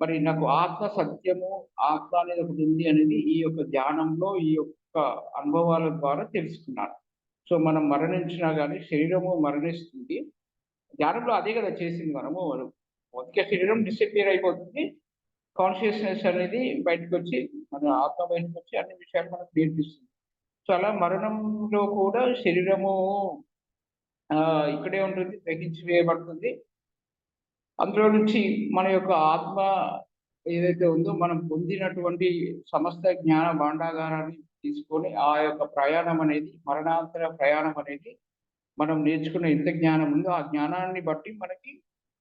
మరి నాకు ఆత్మ సత్యము, ఆత్మ అనేది ఒకటి ఉంది అనేది ఈ యొక్క ధ్యానంలో, ఈ యొక్క అనుభవాల ద్వారా తెలుసుకున్నాను. సో, మనం మరణించినా గాని శరీరము మరణిస్తుంది. ధ్యానంలో అదే కదా చేసింది మనము. భౌతిక శరీరం డిసపియర్ అయిపోతుంది. కాన్షియస్‌నెస్ అనేది బయటకొచ్చి, మన ఆత్మ బయటకొచ్చి అన్ని విషయాలు మనకు నేర్పిస్తుంది. సో, అలా మరణంలో కూడా శరీరము ఇక్కడే ఉంటుంది, గ్రహించి వేయబడుతుంది. అందులో నుంచి మన యొక్క ఆత్మ ఏదైతే ఉందో, మనం పొందినటువంటి సమస్త జ్ఞాన భాండాగారాన్ని తీసుకొని, ఆ యొక్క ప్రయాణం అనేది, మరణాంతర ప్రయాణం అనేది, మనం నేర్చుకున్న ఎంత జ్ఞానం ఉందో, ఆ జ్ఞానాన్ని బట్టి మనకి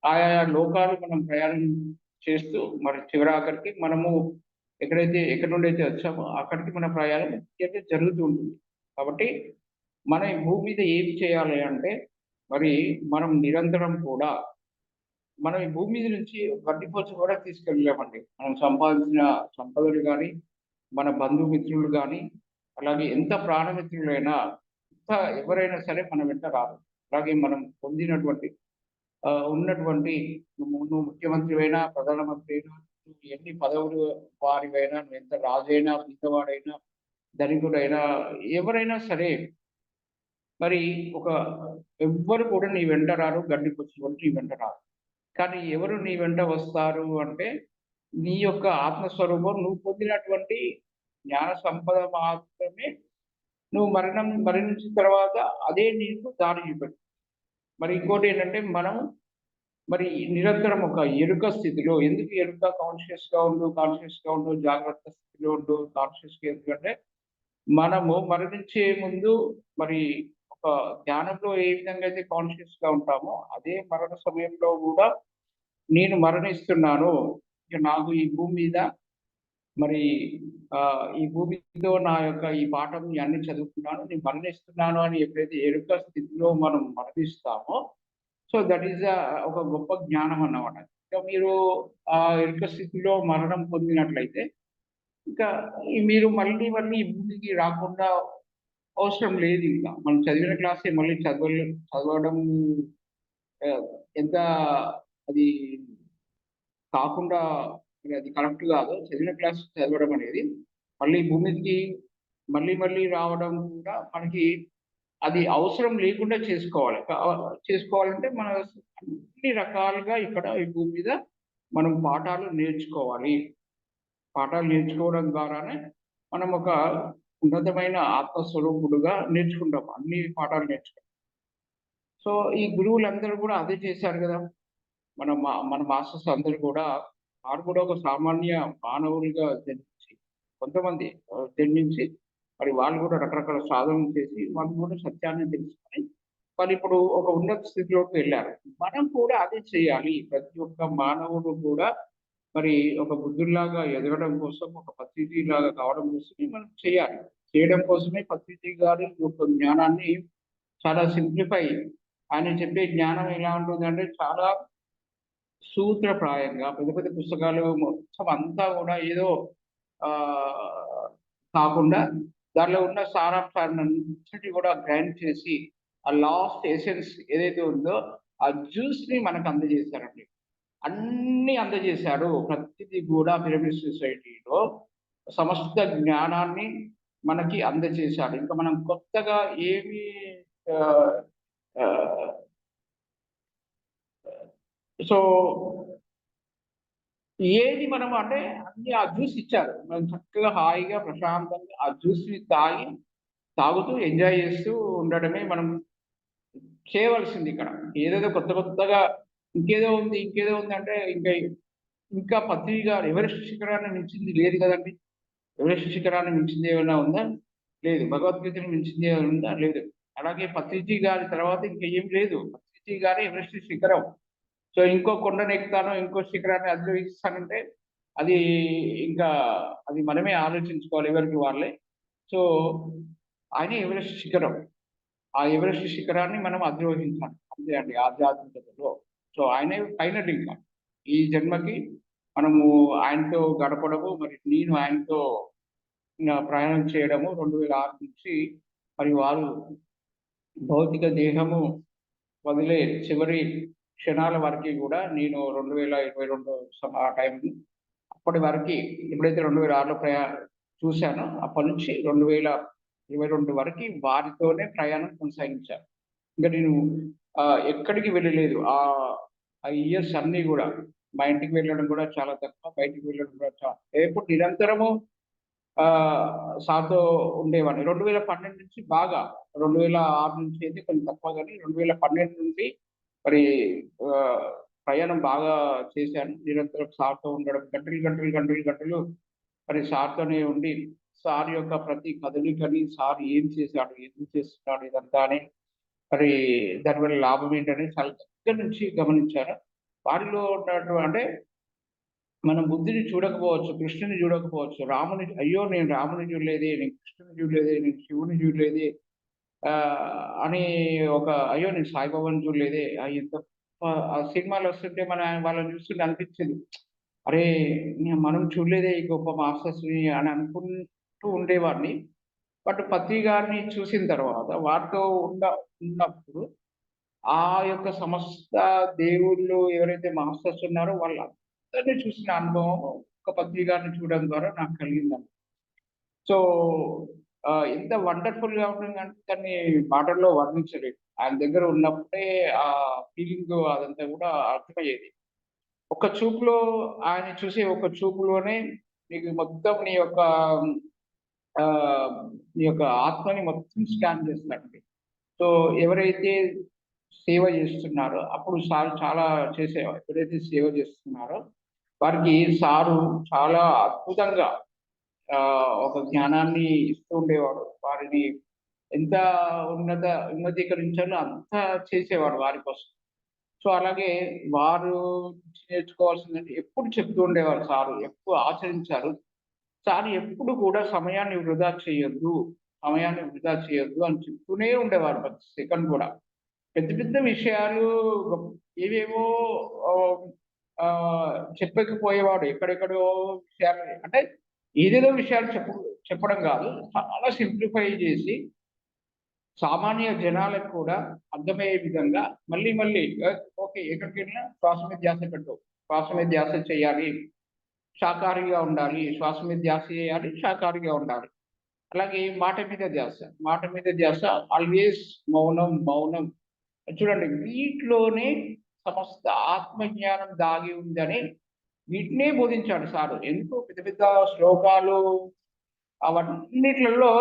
ఆయా లోకాలు మనం ప్రయాణం చేస్తూ, మరి చివరాఖరికి మనము ఎక్కడి నుండైతే వచ్చామో అక్కడికి మన ప్రయాణం అయితే జరుగుతూ ఉంటుంది. కాబట్టి మన ఈ భూమి మీద ఏం చేయాలి అంటే, మరి మనం నిరంతరం కూడా, మనం ఈ భూమి మీద నుంచి గడ్డిపోచ కూడా తీసుకెళ్ళలేమండి. మనం సంపాదించిన సంపదలు గాని, మన బంధుమిత్రులు గాని, అలాగే ఎంత ప్రాణమిత్రులైనా, ఎంత ఎవరైనా సరే మన వెంట రారు. అలాగే మనం పొందినటువంటి ఉన్నటువంటి, నువ్వు ముఖ్యమంత్రివైనా, ప్రధానమంత్రి అయినా, నువ్వు ఎన్ని పదవులు వారివైనా, నువ్వెంత రాజైనా, బీదవాడైనా, ధనికుడైనా, ఎవరైనా సరే, మరి ఒక ఎవ్వరు కూడా నీ వెంట రారు. గడ్డిపోచలు నీ వెంట రారు. కానీ ఎవరు నీ వెంట వస్తారు అంటే, నీ యొక్క ఆత్మస్వరూపం, నువ్వు పొందినటువంటి జ్ఞాన సంపద మాత్రమే. నువ్వు మరణించిన తర్వాత అదే నీకు దారి చూపెడుతుంది. మరి ఇంకోటేంటంటే, మనం మరి నిరంతరం ఒక ఎరుక స్థితిలో, ఎందుకు ఎరుక, కాన్షియస్‌గా ఉండు, జాగ్రత్త స్థితిలో ఉండు, కాన్షియస్‌గా, ఎందుకంటే మనము మరణించే ముందు మరి ఒక ధ్యానంలో ఏ విధంగా అయితే కాన్షియస్‌గా ఉంటామో, అదే మరణ సమయంలో గూడా నేను మరణిస్తున్నాను. ఇక నాకు ఈ భూమి మీద మరి ఈ భూమిలో నా యొక్క ఈ పాఠం అన్నీ చదువుకున్నాను, నేను మరణిస్తున్నాను అని ఎప్పుడైతే ఎరుక స్థితిలో మనం మరణిస్తామో, సో దట్ ఈస్ ఒక గొప్ప జ్ఞానం అన్నమాట. ఇంకా మీరు ఆ ఎరుక స్థితిలో మరణం పొందినట్లయితే, ఇంకా మీరు మళ్ళీ మళ్ళీ ఈ భూమికి రాకుండా అవసరం లేదింకా. మనం చదివిన క్లాసే మళ్ళీ చదవడం ఎంత అది కాకుండా, అది కరెక్ట్ కాదు. చదివిన క్లాస్ చదవడం అనేది, మళ్ళీ భూమికి మళ్ళీ మళ్ళీ రావడం కూడా మనకి అది అవసరం లేకుండా చేసుకోవాలి. చేసుకోవాలంటే మన అన్ని రకాలుగా ఇక్కడ ఈ భూమి మీద మనం పాఠాలు నేర్చుకోవాలి. పాఠాలు నేర్చుకోవడం ద్వారానే మనం ఒక ఉన్నతమైన ఆత్మస్వరూపుడుగా నేర్చుకుంటాం. అన్ని పాఠాలు నేర్చుకుంటాం. సో, ఈ గురువులందరూ కూడా అదే చేశారు గదా! మన మాస్టర్స్ అందరూ కూడా, వారు కూడా ఒక సామాన్య మానవులుగా జన్మించి, కొంతమంది జన్మించి, మరి వాళ్ళు కూడా రకరకాల సాధనలు చేసి, వాళ్ళు కూడా సత్యాన్ని తెలుసుకొని, వాళ్ళు ఇప్పుడు ఒక ఉన్నత స్థితిలోకి వెళ్ళారు. మనం కూడా అదే చేయాలి. ప్రతి ఒక్క మానవుడు కూడా మరి ఒక బుద్ధుడిలాగా ఎదగడం కోసం, ఒక పత్రిజీలాగా కావడం కోసమే మనం చేయాలి. చేయడం కోసమే పత్రిజీ గారి యొక్క జ్ఞానాన్ని చాలా సింప్లిఫై, ఆయన చెప్పే జ్ఞానం ఎలా ఉంటుందంటే చాలా సూత్రప్రాయంగా పెద్ద పెద్ద పుస్తకాలు మొత్తం అంతా కూడా ఏదో ఆహ్, కాకుండా దానిలో ఉన్న సారాంశాన్నంతటిని కూడా గ్రైండ్ చేసి ఆ లాస్ట్ ఎసెన్స్ ఏదైతే ఉందో ఆ జ్యూస్‌ని మనకు అందజేశారండి. అన్నీ అందజేశాడు. ప్రతిది కూడా పిరమిడ్ సొసైటీలో సమస్త జ్ఞానాన్ని మనకి అందజేశాడు. ఇంకా మనం కొత్తగా ఏమి ఆహ్, ఆహ్, సో ఏది మనం అంటే అన్ని ఆ జ్యూస్ ఇచ్చారు. మనం చక్కగా హాయిగా ప్రశాంతంగా ఆ జ్యూస్‌ని తాగుతూ ఎంజాయ్ చేస్తూ ఉండడమే మనం చేయవలసింది ఇక్కడ. ఏదేదో కొత్త కొత్తగా ఇంకేదో ఉంది, ఇంకేదో ఉంది అంటే ఇంకా పృథ్వీ గారు ఎవరెస్ట్ శిఖరాన్ని మించింది లేదు కదండీ! ఎవరెస్ట్ శిఖరాన్ని మించింది ఏమైనా ఉందా? లేదు. భగవద్గీతను మించింది ఏమైనా ఉందా? లేదు. అలాగే పత్రిజీ గారి తర్వాత ఇంకా ఏం లేదు. పత్రిజీ గారే ఎవరెస్ట్ శిఖరం. సో, ఇంకో కొండనెక్కుతాను, ఇంకో శిఖరాన్ని అధిరోహిస్తానంటే అది ఇంకా అది మనమే ఆలోచించుకోవాలి ఎవరికి వాళ్ళే. సో, ఆయనే ఎవరెస్ట్ శిఖరం. ఆ ఎవరెస్ట్ శిఖరాన్ని మనం అధిరోహించాలి. అంతే అండి ఆధ్యాత్మికతలో. సో, ఆయనే ఫైనల్ ఇంకా. ఈ జన్మకి మనము ఆయనతో గడపడము, మరి నేను ఆయనతో ప్రయాణం చేయడము 2006 నుంచి మరి వారు భౌతిక దేహము వదిలే చివరి క్షణాల వరకి గూడా నేను 2022 ఆ టైంకి అప్పటి వరకి ఎప్పుడైతే 2006లో చూసానో అప్పటి నుంచి 2022 వరకి వారితోనే ప్రయాణం కొనసాగించాను. ఇంక నేను ఎక్కడికి వెళ్ళలేదు. ఆ ఇయర్స్ అన్నీ గూడా. మా ఇంటికి వెళ్ళడం గూడా చాలా తక్కువ. బయటికి వెళ్ళడం కూడా ఎప్పుడు నిరంతరము సార్‌తో ఉండేవాడిని. 2012 నుంచి బాగా 2006 నుంచి అయితే కొంచెం తక్కువ గాని 2012 నుండి మరి ఆహ్, ప్రయాణం బాగా చేశాను. నిరంతరం సార్‌తో ఉండడం గంటలు మరి సార్‌తోనే ఉండి, సార్ యొక్క ప్రతి కదలికని సార్ ఏం చేశాడు? ఎందుకు చేస్తున్నాడు? ఇదంతా అని మరి దానివల్ల లాభం ఏంటని చాలా దగ్గర నుంచి గమనించాను. వారిలో అంటే మనం బుద్ధుని చూడకపోవచ్చు, కృష్ణుని చూడకపోవచ్చు. అయ్యో! నేను రాముని చూడలేదే, నేను కృష్ణుని చూడలేదే, నేను శివుని చూడలేదే అని అయ్యో! నేను సాయిబాబాని చూడలేదే. ఎంత ఆ సినిమాలు వస్తుంటే వాళ్ళని చూస్తుంటే అనిపించేది. అరే! మనం చూడలేదే ఈ గొప్ప మాస్టర్స్‌ని అని అనుకుంటూ ఉండేవాడిని. బట్ పత్రి గారిని చూసిన తర్వాత వారితో ఉన్నప్పుడు ఆ యొక్క సమస్త దేవుళ్ళు ఎవరైతే మాస్టర్స్ ఉన్నారో వాళ్ళందరిని చూసిన అనుభవం ఒక్క పత్రి గారిని చూడడం ద్వారా నాకు కలిగిందండి. సో, ఎంత వండర్‌ఫుల్‌గా ఉంటుందంటే దాన్ని మాటల్లో వర్ణించలేను. ఆయన దగ్గర ఉన్నప్పుడే ఆ ఫీలింగు అదంతా కూడా అర్థమయ్యేది. ఒక్క చూపులో ఆయన్ని చూసి ఒక చూపులోనే నీకు మొత్తం ఆహ్, నీ యొక్క ఆత్మని మొత్తం స్కాన్ చేస్తాడండి. సో, ఎవరైతే సేవ చేస్తున్నారో అప్పుడు సార్ చాలా చేసేవారు. ఎవరైతే సేవ చేస్తున్నారో వారికి సారు చాలా అద్భుతంగా ఒక జ్ఞానాన్ని ఇస్తూ ఉండేవాడు. వారిని ఎంత ఉన్నతీకరించాలో అంత చేసేవాడు వారి కోసం. సో, అలాగే వారు నుంచి నేర్చుకోవాల్సిందంటే ఎప్పుడు చెప్తూ ఉండేవారు సారు. ఎప్పుడు ఆచరించారు. సార్ ఎప్పుడు కూడా సమయాన్ని వృధా చేయొద్దు అని చెప్తూనే ఉండేవారు ప్రతి సెకండ్ కూడా. పెద్ద పెద్ద విషయాలు ఏవేవో ఆహ్, చెప్పకపోయేవాడు. ఎక్కడెక్కడో విషయాలు అంటే ఏదేదో విషయాలు చెప్పడం గాదు. చాలా సింప్లిఫై జేసి సామాన్య జనాలకు కూడా అర్థమయ్యే విధంగా మళ్ళీ మళ్ళీ ఓకే. ఎక్కడికెళ్ళినా శ్వాస మీద ధ్యాస పెట్టు. శ్వాస మీద ధ్యాస చేయాలి. శాకాహారిగా ఉండాలి. శ్వాస మీద ధ్యాస చేయాలి. శాకాహారిగా ఉండాలి. అలాగే మాట మీద ధ్యాస. మాట మీద ధ్యాస ఆల్‌వేస్ మౌనం. చూడండి వీటిలోనే సమస్త ఆత్మజ్ఞానం దాగి ఉందని వీటినే బోధించాడు సారు. ఎందుకు పెద్ద పెద్ద శ్లోకాలు అవన్నిట్లలో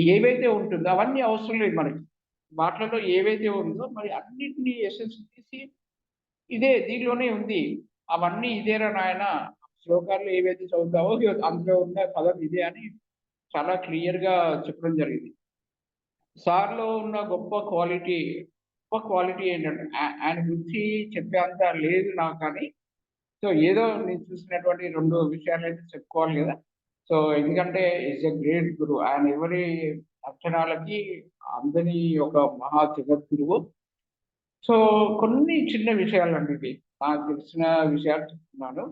ఏవైతే ఉంటుందో అవన్నీ అవసరం లేదు మనకి. వాటిలలో ఏవైతే ఉందో మరి అన్నిటిని ఎసెన్స్ తీసి దీనిలోనే ఉంది. అవన్నీ ఇదేరా నాయనా శ్లోకాల్లో ఏవైతే చదువుతావో అందులో ఉన్న పదం ఇదే అని చాలా క్లియర్‌గా చెప్పడం జరిగింది. సార్‌లో ఉన్న గొప్ప క్వాలిటీ గొప్ప క్వాలిటీ ఏంటంటే ఆయన గురించి చెప్పేంత లేదు నాకు, కానీ సో ఏదో నేను చూసినటువంటి 2 విషయాలైతే చెప్పుకోవాలి గదా! సో ఎందుకంటే ఈస్ ఎ గ్రేట్ గురువు. ఆయన ఎవరి అంచనాలకి అందని ఒక మహా జగద్గురువు. సో కొన్ని చిన్న విషయాలండి ఇవి. నాకు తెలిసిన విషయాలు చెప్తున్నాను.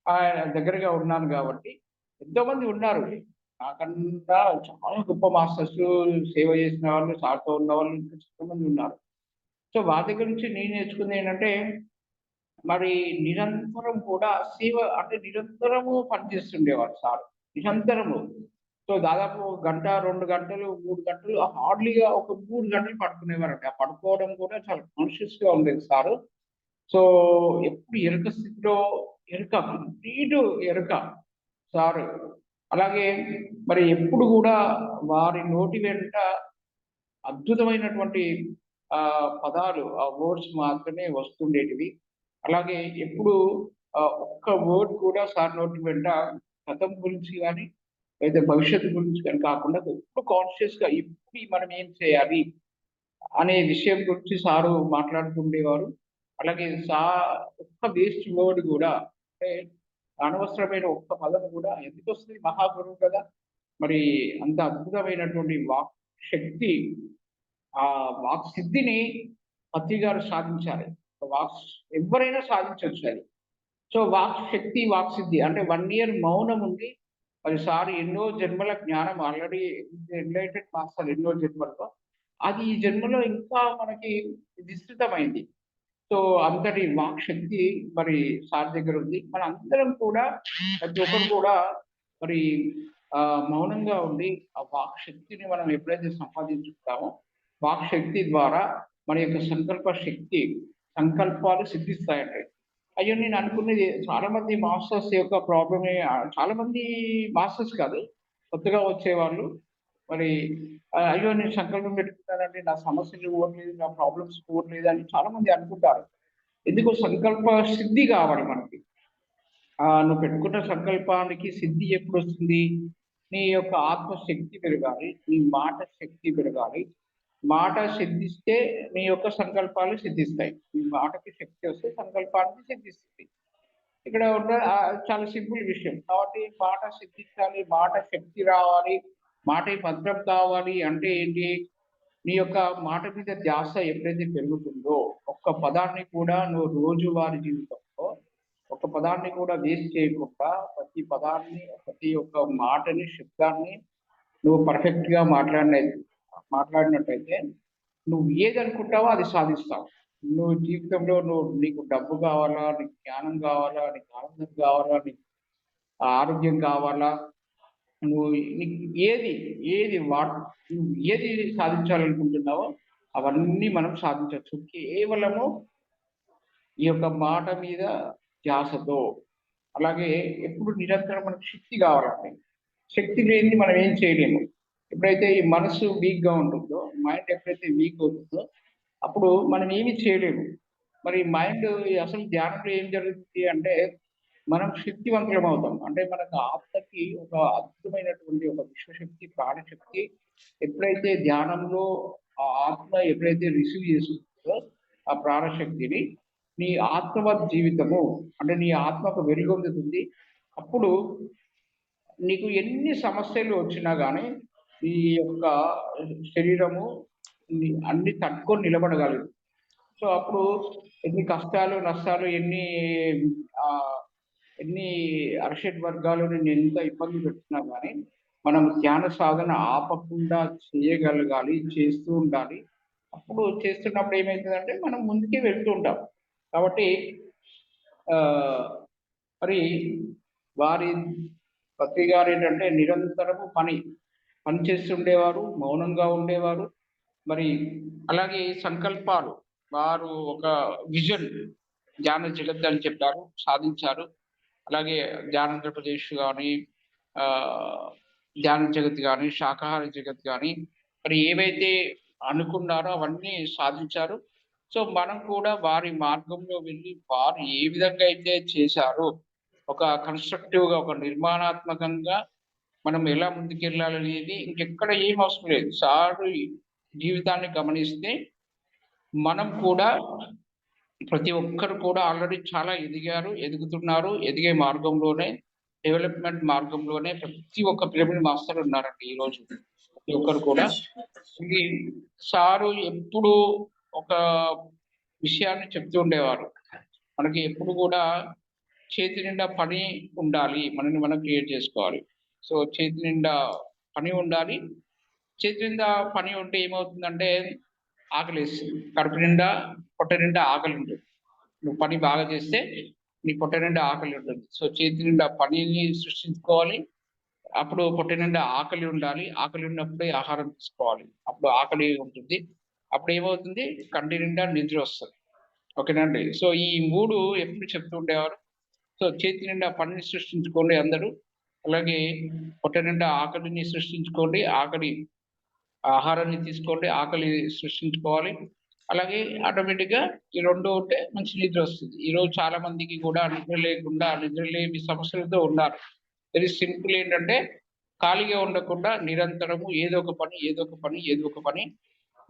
ఆయన దగ్గరగా ఉన్నాను గాబట్టి. ఎంతోమంది ఉన్నారు. నాకన్నా చాలా గొప్ప మాస్టర్స్, సేవ చేసిన వాళ్ళు, సార్‌తో ఉన్నవాళ్ళు ఇంకా చాలా మంది ఉన్నారు. సో వాళ్ళ దగ్గర నుంచి నేను నేర్చుకుందేంటంటే, మరి నిరంతరం కూడా సేవ అంటే నిరంతరము పనిచేస్తుండేవారు సారు. నిరంతరము. సో దాదాపు గంట, 2 గంటలు, 3 గంటలు హార్డ్‌లీగా ఒక 3 గంటలు పడుకునేవారట. ఆ పడుకోవడం కూడా చాలా కాన్షియస్‌గా ఉండేది సారు. సో ఎప్పుడు ఎరుక స్థితిలో కంప్లీట్ ఎరుక సారు. అలాగే మరి ఎప్పుడు గూడా వారి నోటి వెంట అద్భుతమైనటువంటి పదాలు, ఆ వర్డ్స్ మాత్రమే వస్తుండేటివి. అలాగే ఎప్పుడు ఒక్క వర్డ్ కూడా సార్ నోటి వెంట గతం గురించి గాని, లేదా భవిష్యత్తు గురించి గాని కాకుండా ఎప్పుడు కాన్షియస్‌గా ఇప్పుడు మనం ఏం చేయాలి అనే విషయం గురించి సారు మాట్లాడుతుండేవారు. అలాగే ఒక్క వేస్ట్ వర్డ్ గూడా, అంటే అనవసరమైన ఒక్క పదం గూడా ఎందుకొస్తది, మహాగురువు కదా! మరి అంత అద్భుతమైనటువంటి వాక్ శక్తి, ఆ వాక్ సిద్ధిని పత్రి గారు సాధించారు. వాక్ ఎవ్వరైనా సాధించొచ్చు అది. సో వాక్ శక్తి, వాక్ సిద్ధి అంటే 1 ఇయర్ మౌనం ఉండి, మరి సార్ ఎన్నో జన్మల జ్ఞానం ఆల్రెడీ ఎన్‌లైటెడ్ మాస్టర్ ఎన్నో జన్మల్లో. అది ఈ జన్మలో ఇంకా మనకి విస్తృతమైంది. సో అంతటి వాక్ శక్తి మరి సార్ దగ్గర ఉంది. మనందరం కూడా ప్రతి ఒక్కరు కూడా మరి మౌనంగా ఉండి ఆ వాక్ శక్తిని మనం ఎప్పుడైతే సంపాదించుకుంటామో, వాక్ శక్తి ద్వారా మన యొక్క సంకల్ప శక్తి, సంకల్పాలు సిద్ధిస్తాయండి. అయ్యో! నేను అనుకున్నది చాలా మంది మాస్టర్స్ యొక్క ప్రాబ్లమే, చాలా మంది మాస్టర్స్ కాదు, కొత్తగా వచ్చేవాళ్ళు మరి అయ్యో! నేను సంకల్పం పెట్టుకున్నానండి, నా సమస్యలు పోవట్లేదు, నా ప్రాబ్లమ్స్ పోవట్లేదు అని చాలా మంది అనుకుంటారు. ఎందుకో సంకల్ప సిద్ధి కావాలి మనకి. నువ్వు పెట్టుకున్న సంకల్పానికి సిద్ధి ఎప్పుడొస్తుంది? నీ యొక్క ఆత్మ శక్తి పెరగాలి. నీ మాట శక్తి పెరగాలి. మాట సిద్ధిస్తే నీ యొక్క సంకల్పాలు సిద్ధిస్తాయి. నీ మాటకి శక్తి వస్తే సంకల్పానికి సిద్ధిస్తుంది. ఇక్కడ ఉన్న చాలా సింపుల్ విషయం. కాబట్టి మాట సిద్ధించాలి, మాట శక్తి రావాలి, మాటే మంత్రం కావాలి అంటే ఏంటి? నీ యొక్క మాట మీద ధ్యాస ఎప్పుడైతే పెరుగుతుందో, ఒక్క పదాన్ని కూడా నువ్వు రోజువారీ జీవితంలో ఒక్క పదాన్ని కూడా వేస్ట్ చేయకుండా ప్రతి పదాన్ని, ప్రతి ఒక్క మాటని, శబ్దాన్ని నువ్వు పర్ఫెక్ట్‌గా మాట్లాడినట్టయితే నువ్వు ఏదనుకుంటావో అది సాధిస్తావు. నువ్వు జీవితంలో నీకు డబ్బు కావాలా? నీకు జ్ఞానం కావాలా? నీకు ఆనందం కావాలా? నీకు ఆరోగ్యం కావాలా? నువ్వు నీకు ఏది నువ్వు ఏది సాధించాలనుకుంటున్నావో అవన్నీ మనం సాధించొచ్చు. కేవలము ఈ యొక్క మాట మీద ధ్యాసతో. అలాగే ఎప్పుడు నిరంతరం మనకు శక్తి కావాలండి. శక్తి లేనిది మనం ఏం చేయలేము. ఎప్పుడైతే ఈ మనసు వీక్‌గా ఉంటుందో, మైండ్ ఎప్పుడైతే వీక్ అవుతుందో, అప్పుడు మనం ఏమి చేయలేము. మరి మైండ్ అసలు ధ్యానంలో ఏం జరుగుతుంది అంటే, మనం శక్తివంతులం అవుతాం. అంటే మనకు ఆత్మకి ఒక అద్భుతమైనటువంటి ఒక విశ్వశక్తి, ప్రాణశక్తి ఎప్పుడైతే ధ్యానంలో ఆ ఆత్మ ఎప్పుడైతే రిసీవ్ చేసుకుంటుందో ఆ ప్రాణశక్తిని, నీ ఆత్మవత్ జీవితము అంటే నీ ఆత్మకు వెలుగొందుతుంది. అప్పుడు నీకు ఎన్ని సమస్యలు వచ్చినా గానీ, నీ యొక్క శరీరము అన్ని తట్టుకొని నిలబడగలదు. సో, అప్పుడు ఎన్ని కష్టాలు, నష్టాలు, ఆహ్, ఎన్ని అరిషడ్ వర్గాలు నిన్నెంత ఇబ్బంది పెట్టినా గానీ, మనం ధ్యాన సాధన ఆపకుండా చేయగలగాలి, చేస్తూ ఉండాలి. అప్పుడు చేస్తున్నప్పుడు ఏమైతదంటే, మనం ముందుకే వెళ్తూ ఉంటాం. కాబట్టి ఆహ్, మరి వారి పత్రి గారేంటంటే నిరంతరము పని చేస్తుండేవారు, మౌనంగా ఉండేవారు. మరి అలాగే సంకల్పాలు, వారు ఒక విజన్, ధ్యాన జగత్ అని చెప్పారు, సాధించారు. అలాగే ధ్యానాంధ్రప్రదేశ్ గాని, ఆహ్, ధ్యాన జగత్ గాని, శాకాహార జగత్ గాని, మరి ఏవైతే అనుకున్నారో అవన్నీ సాధించారు. సో, మనం కూడా వారి మార్గంలో వెళ్ళి, వారు ఏ విధంగా అయితే చేశారో, ఒక కన్‌స్ట్రక్టివ్‌గా, ఒక నిర్మాణాత్మకంగా మనం ఎలా ముందుకెళ్ళాలనేది ఇంకెక్కడ ఏం అవసరం లేదు. సారు జీవితాన్ని గమనిస్తే మనం కూడా ప్రతి ఒక్కరు కూడా ఆల్రెడీ చాలా ఎదిగారు, ఎదుగుతున్నారు. ఎదిగే మార్గంలోనే, డెవలప్‌మెంట్ మార్గంలోనే ప్రతి ఒక్క పిరమిడ్ మాస్టర్ ఉన్నారండి ఈరోజు. ప్రతి ఒక్కరు కూడా. ఇది సారు ఎప్పుడూ ఒక విషయాన్ని చెప్తూ ఉండేవారు. మనకి ఎప్పుడు కూడా చేతి నిండా పని ఉండాలి. మనల్ని మనం క్రియేట్ చేసుకోవాలి. సో, చేతి నిండా పని ఉండాలి. చేతి నిండా పని ఉంటే ఏమవుతుందంటే ఆకలేస్తుంది. కడుపు నిండా, పొట్ట నిండా ఆకలుంటుంది. నువ్వు పని బాగా చేస్తే నీ పొట్ట నిండా ఆకలి ఉంటుంది. సో, చేతి నిండా పనిని సృష్టించుకోవాలి. అప్పుడు పొట్ట నిండా ఆకలి ఉండాలి. ఆకలి ఉన్నప్పుడే ఆహారం తీసుకోవాలి. అప్పుడు ఆకలి ఉంటుంది. అప్పుడు ఏమవుతుంది? కంటి నిండా నిద్ర వస్తది. ఓకేనండి. సో, ఈ 3 ఎప్పుడు చెప్తూ ఉండేవారు. సో, చేతి నిండా పనిని సృష్టించుకోండి అందరూ. అలాగే పొట్ట నిండా ఆకలిని సృష్టించుకోండి. ఆహారాన్ని తీసుకోండి. ఆకలి సృష్టించుకోవాలి. అలాగే ఆటోమేటిక్‌గా ఈ 2 ఉంటే మంచి నిద్ర వస్తుంది. ఈరోజు చాలా మందికి కూడా నిద్ర లేని సమస్యలతో ఉన్నారు. వెరీ సింపుల్ ఏంటంటే ఖాళీగా ఉండకుండా నిరంతరము ఏదో ఒక పని, ఏదో ఒక పని, ఏదో ఒక పని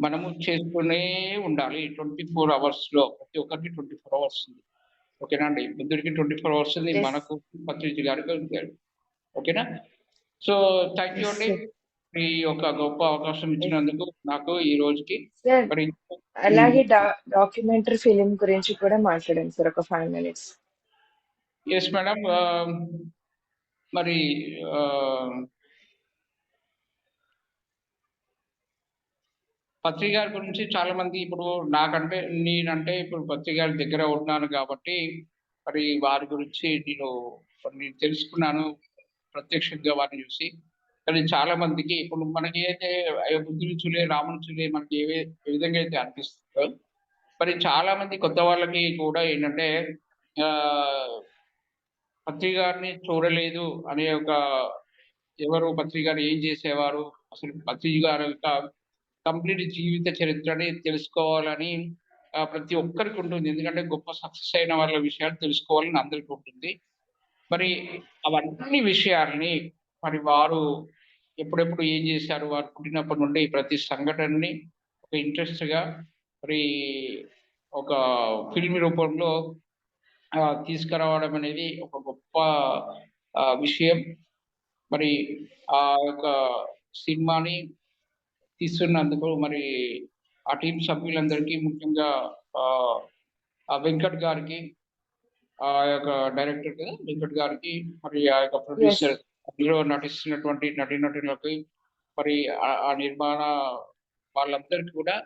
మనము చేస్తూనే ఉండాలి. 24 అవర్స్‌లో ప్రతి ఒక్కరికి 24 అవర్స్ ఉంది. ఓకేనా అండి. బుద్ధుడికి 24 అవర్స్ ఉంది. ఎస్. మనకు పత్రిజీ గారికి ఉంది. ఓకేనా. సో, థాంక్ యూ ఎస్ అండి. సార్. ఈ యొక్క గొప్ప అవకాశం ఇచ్చినందుకు నాకు ఈ రోజుకి. సార్, మరి అలాగే డాక్యుమెంటరీ ఫిలిం గురించి కూడా మాట్లాడండి సార్ ఒక 5 మినిట్స్. Yes madam. మరి ఆహ్, పత్రి గారి గురించి చాలా మంది ఇప్పుడు నేనంటే ఇప్పుడు పత్రి గారి దగ్గర ఉన్నాను కాబట్టి, మరి వారి గురించి నేను తెలుసుకున్నాను ప్రత్యక్షంగా వారిని చూసి. కానీ చాలా మందికి ఇప్పుడు మనకి అయితే బుద్ధుని చూలే, రాముని చూలే మనకి ఏ విధంగా అయితే అనిపిస్తుందో, మరి చాలా మంది కొత్త వాళ్ళకి కూడా ఏంటంటే ఆహ్, పత్రి గారిని చూడలేదు అనే ఒక ఎవరు పత్రి గారు ఏం చేసేవారు? అసలు పత్రి గారి యొక్క కంప్లీట్ జీవిత చరిత్రని తెలుసుకోవాలని ప్రతి ఒక్కరికి ఉంటుంది. ఎందుకంటే గొప్ప సక్సెస్ అయిన వాళ్ళ విషయాలు తెలుసుకోవాలని అందరికి ఉంటుంది. మరి అవన్నీ విషయాల్ని మరి వారు ఎప్పుడెప్పుడు ఏం చేశారు? వారు పుట్టినప్పటి నుండి ప్రతి సంఘటనని ఒక ఇంట్రెస్ట్‌గా మరి ఒక ఫిల్మ్ రూపంలో తీసుకురావడం అనేది ఒక గొప్ప విషయం. మరి ఆ యొక్క సినిమాని తీస్తున్నందుకు మరి ఆ టీమ్ సభ్యులందరికీ ముఖ్యంగా ఆహ్, ఆ వెంకట్ గారికి, ఆ యొక్క డైరెక్టర్ కదా! వెంకట్ గారికి, మరి ఆ యొక్క ఎస్. ప్రొడ్యూసర్ అందులో నటిస్తున్నటువంటి నటీనటులకి, మరి ఆ నిర్మాణ వాళ్ళందరికీ కూడా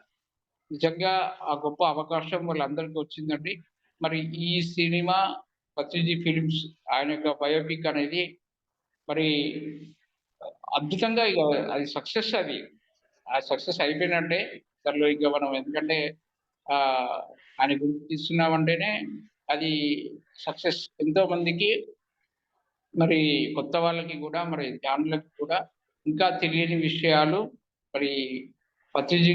నిజంగా ఆ గొప్ప అవకాశం వాళ్ళందరికీ వచ్చిందండి. మరి ఈ సినిమా 'పత్రిజీ ఫిల్మ్స్' ఆయన యొక్క బయోపిక్ అనేది మరి అద్భుతంగా ఇగ అది సక్సెస్ అది. ఆ సక్సెస్ అయిపోయినట్టే. దానిలో ఇక మనం ఎందుకంటే ఆహ్, ఆయన గురించి తీస్తున్నామంటేనే అది సక్సెస్. ఎంతో మందికి మరి కొత్త వాళ్ళకి గూడా, మరి ధ్యానులకు కూడా ఇంకా తెలియని విషయాలు మరి పత్రిజీ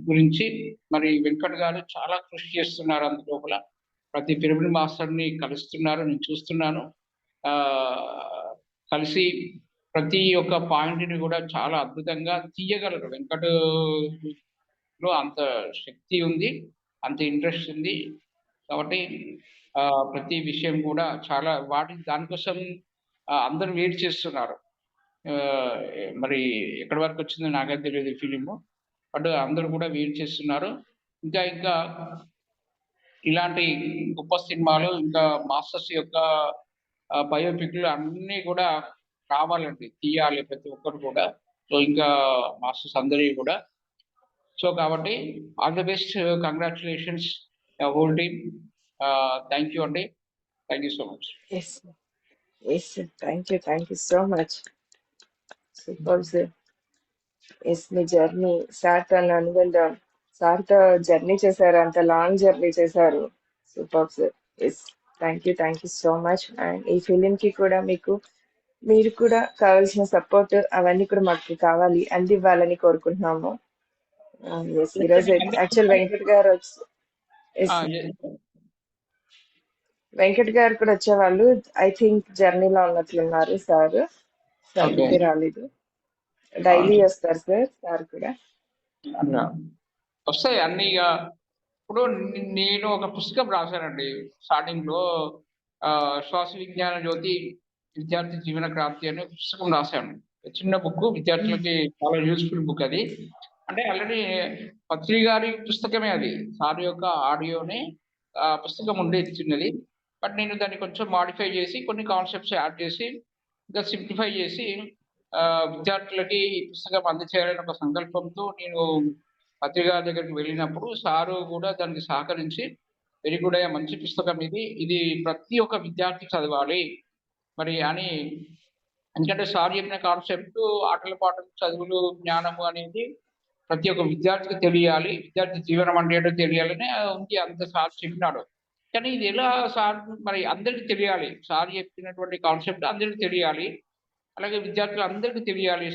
గురించి మరి వెంకట్ గారు చాలా కృషి చేస్తున్నారు అందులోపల. ప్రతి పిరమిడ్ మాస్టర్‌ని కలుస్తున్నారు. నేను చూస్తున్నాను. ఆహ్, కలిసి ప్రతి ఒక్క పాయింట్‌ని గూడా చాలా అద్భుతంగా తీయగలరు. లో అంత శక్తి ఉంది. అంత ఇంట్రెస్ట్ ఉంది. కాబట్టి ప్రతి విషయం కూడా చాలా దానికోసం అందరూ వెయిట్ చేస్తున్నారు. ఆహ్, మరి ఎక్కడి వరకొచ్చిందో నాకైతే తెలీదు ఈ ఫిల్ము. బట్ అందరూ కూడా వెయిట్ చేస్తున్నారు. ఇంకా ఇలాంటి గొప్ప సినిమాలు ఇంకా మాస్టర్స్ యొక్క బయోపిక్‌లు అన్నీ కూడా రావాలండి. తీయాలి ప్రతి ఒక్కరు కూడా. సో, ఇంకా మాస్టర్స్ అందరివి కూడా. సో, కాబట్టి all the best. Congratulations whole team. Thank you అండి. Thank you so much. Yes. Yes sir. Thank you so much. Super sir. Yes, మీ జర్నీ సార్‌తో అనుబంధం, సార్‌తో జర్నీ చేశారు. అంత లాంగ్ జర్నీ చేశారు. Super sir. Yes. Thank you so much. And ఈ ఫిలింకి కూడా మీరు కూడా కావాల్సిన సపోర్ట్ అవన్నీ కూడా మాకు కావాలి. అందివ్వాలని కోరుకుంటున్నాము. ఎస్, ఈరోజు యాక్చువల్ ఎస్, ఆ! వెంకట్ గారు కూడా వచ్చేవాళ్ళు. ఐ థింక్ జర్నీలో ఉన్నట్లున్నారు సార్. So okay. అందుకే రాలేదు. డైలీ వస్తారు సార్ కూడా. అన్నా. వస్తాయి అన్ని. ఇక ఇప్పుడు నేను ఒక పుస్తకం రాశానండి స్టార్టింగ్ లో. శ్వాస విజ్ఞాన జ్యోతి విద్యార్థి జీవన క్రాంతి అనే పుస్తకం రాశాను. చిన్న బుక్, విద్యార్థులకి చాలా యూస్ఫుల్ బుక్ అది. అంటే ఆల్రెడీ పత్రి గారి పుస్తకమే అది, సార్ యొక్క ఆడియోనే పుస్తకం ఉండేది చిన్నది. బట్ నేను దాన్ని కొంచెం మాడిఫై చేసి కొన్ని కాన్సెప్ట్స్ యాడ్ చేసి ఇంకా సింప్లిఫై చేసి ఆ, విద్యార్థులకి ఈ పుస్తకం అందచేయాలని ఒక సంకల్పంతో నేను పత్రిక దగ్గరికి వెళ్ళినప్పుడు సారు కూడా దానికి సహకరించి వెరీ గుడ్ అయ్యా, మంచి పుస్తకం ఇది, ఇది ప్రతి ఒక్క విద్యార్థి చదవాలి మరి అని. ఎందుకంటే సార్ చెప్పిన కాన్సెప్ట్ ఆటల పాటలు చదువులు జ్ఞానము అనేది ప్రతి ఒక్క విద్యార్థికి తెలియాలి, విద్యార్థి జీవనం అంటే ఏంటో తెలియాలని ఉంది, అంత సార్ చెప్పినాడు. కానీ ఇది ఎలా సార్, మరి అందరికీ తెలియాలి, సార్ చెప్పినటువంటి కాన్సెప్ట్ అందరికీ తెలియాలి, అలాగే విద్యార్థులు అందరికీ తెలియాలి,